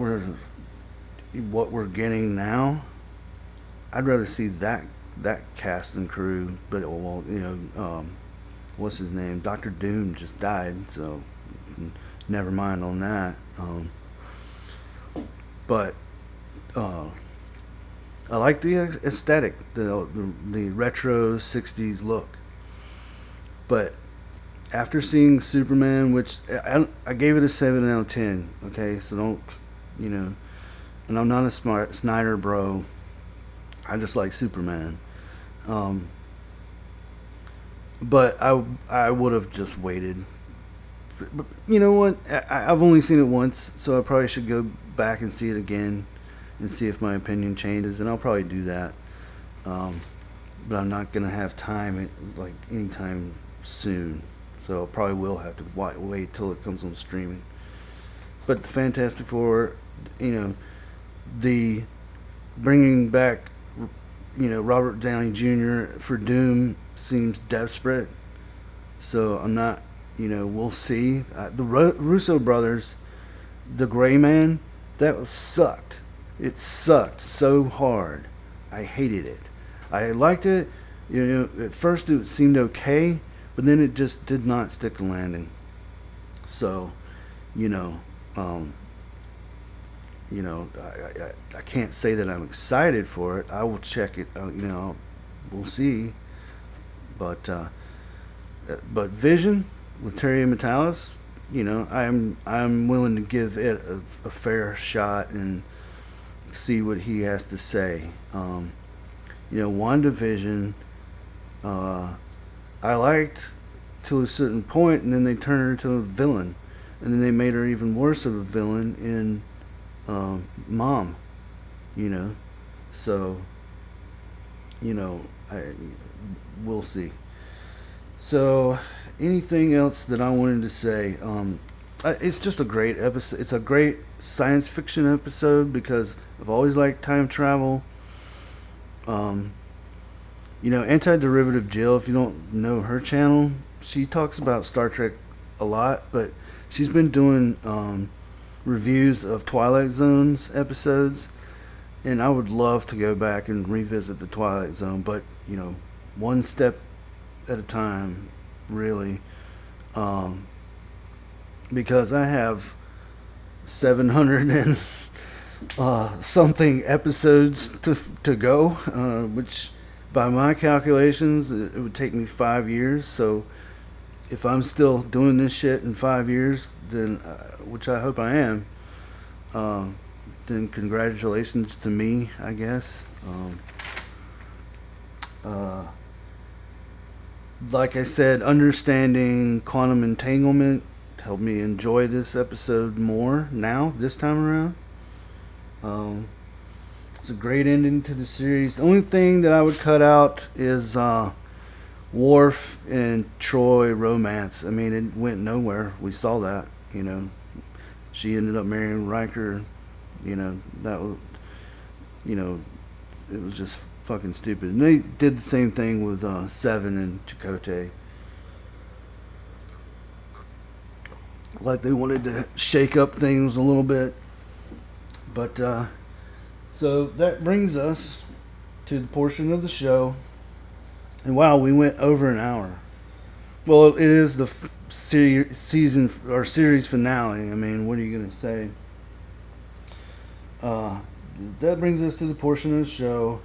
we're getting now, I'd rather see that cast and crew. But well, you know, what's his name? Doctor Doom just died, so never mind on that. But I like the aesthetic, the retro '60s look. But after seeing Superman, which I gave it a 7 out of 10. Okay, so don't, you know, and I'm not a smart Snyder bro. I just like Superman. But I would have just waited. But you know what? I've only seen it once, so I probably should go back and see it again and see if my opinion changes, and I'll probably do that. But I'm not gonna have time like anytime soon, so I probably will have to wait till it comes on streaming. But the Fantastic Four, you know, the bringing back, you know, Robert Downey Jr. for Doom seems desperate. So I'm not, you know, we'll see. The Russo brothers, the Gray Man, that sucked. It sucked so hard. I hated it. I liked it. You know, at first it seemed okay, but then it just did not stick the landing. So, you know, I can't say that I'm excited for it. I will check it. You know, we'll see. But Vision with Terry Matalas, you know, I'm willing to give it a fair shot and see what he has to say. You know, WandaVision, I liked to a certain point, and then they turned her into a villain, and then they made her even worse of a villain in Mom. You know, so, you know, we'll see. So, anything else that I wanted to say? It's just a great episode. It's a great science fiction episode because I've always liked time travel. You know, Anti-Derivative Jill, if you don't know her channel, she talks about Star Trek a lot, but she's been doing reviews of Twilight Zone's episodes, and I would love to go back and revisit the Twilight Zone, but, you know, one step at a time, really, because I have 700 and something episodes to go, which by my calculations it would take me 5 years. So if I'm still doing this shit in 5 years, then which I hope I am, then congratulations to me, I guess. Like I said, understanding quantum entanglement helped me enjoy this episode more now, this time around. It's a great ending to the series. The only thing that I would cut out is Worf and Troy romance. I mean, it went nowhere. We saw that, you know. She ended up marrying Riker. You know, that was you know, it was just fucking stupid. And they did the same thing with Seven and Chakotay. Like they wanted to shake up things a little bit. But so that brings us to the portion of the show. And wow, we went over an hour. Well, it is the season or series finale. I mean, what are you gonna say? That brings us to the portion of the show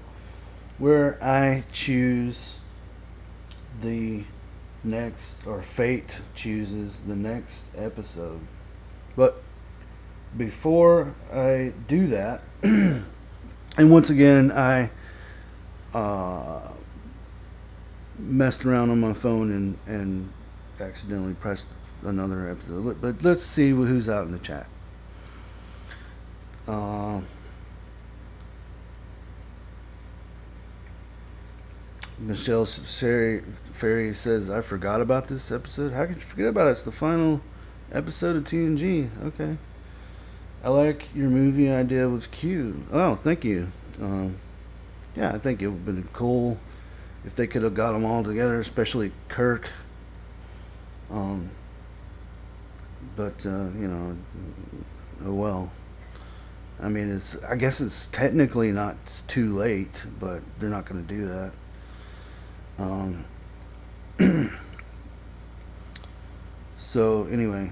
where I choose the next, or fate chooses the next episode. But before I do that, and once again, I messed around on my phone and accidentally pressed another episode. But let's see who's out in the chat. Michelle Ferry says, I forgot about this episode. How could you forget about it? It's the final episode of TNG. Okay. I like your movie idea with Q. Oh, thank you. Yeah, I think it would have been cool if they could have got them all together, especially Kirk. But you know, oh well. I mean, I guess it's technically not too late, but they're not going to do that. So anyway,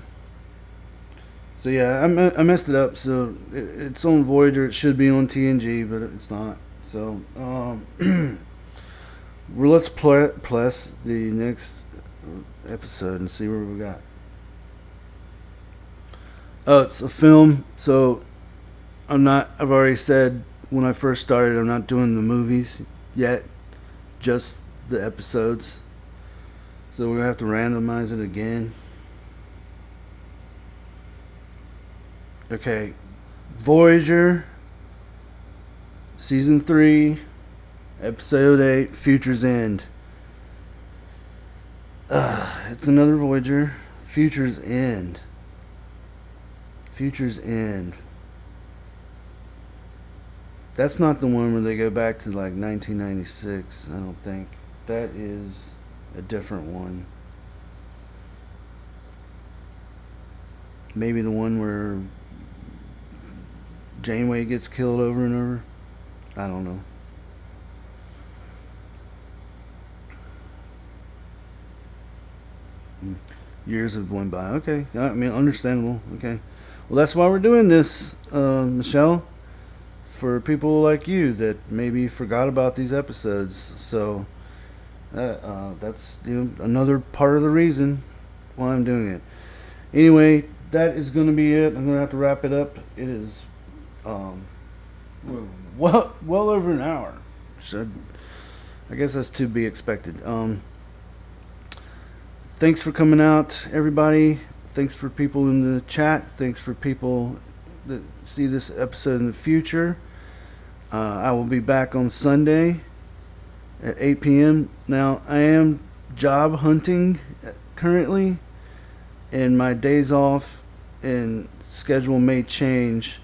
so yeah, I messed it up. So it's on Voyager. It should be on TNG, but it's not. So well, let's plus the next episode and see where we got. Oh, it's a film. So I've already said when I first started, I'm not doing the movies yet, just the episodes. So we're gonna have to randomize it again. Okay, Voyager, Season 3, Episode 8, Future's End. It's another Voyager. Future's End. Future's End. That's not the one where they go back to like 1996, I don't think. That is a different one. Maybe the one where Janeway gets killed over and over. I don't know. Years have gone by. Okay. I mean, understandable. Okay. Well, that's why we're doing this, Michelle. For people like you that maybe forgot about these episodes. So that's another part of the reason why I'm doing it. Anyway, that is going to be it. I'm going to have to wrap it up. It is well over an hour. I guess that's to be expected. Thanks for coming out, everybody. Thanks for people in the chat. Thanks for people that see this episode in the future. I will be back on Sunday at 8 p.m. Now, I am job hunting currently, and my days off and schedule may change,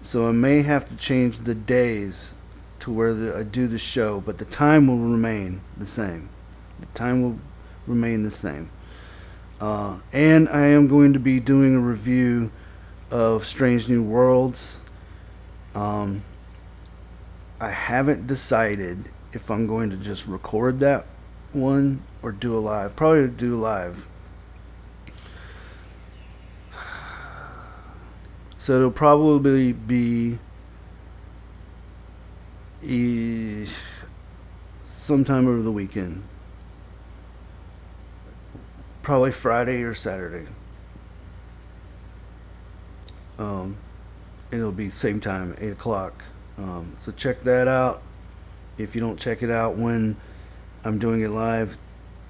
so I may have to change the days to where I do the show, but the time will remain the same. The time will remain the same. And I am going to be doing a review of Strange New Worlds. I haven't decided if I'm going to just record that one or do a live. Probably do live. So it'll probably be sometime over the weekend. Probably Friday or Saturday. It'll be same time, 8 o'clock. So check that out. If you don't check it out when I'm doing it live,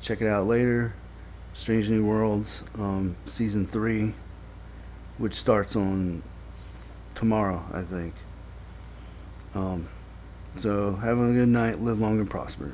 check it out later. Strange New Worlds, Season 3, which starts on tomorrow, I think. So have a good night, live long and prosper.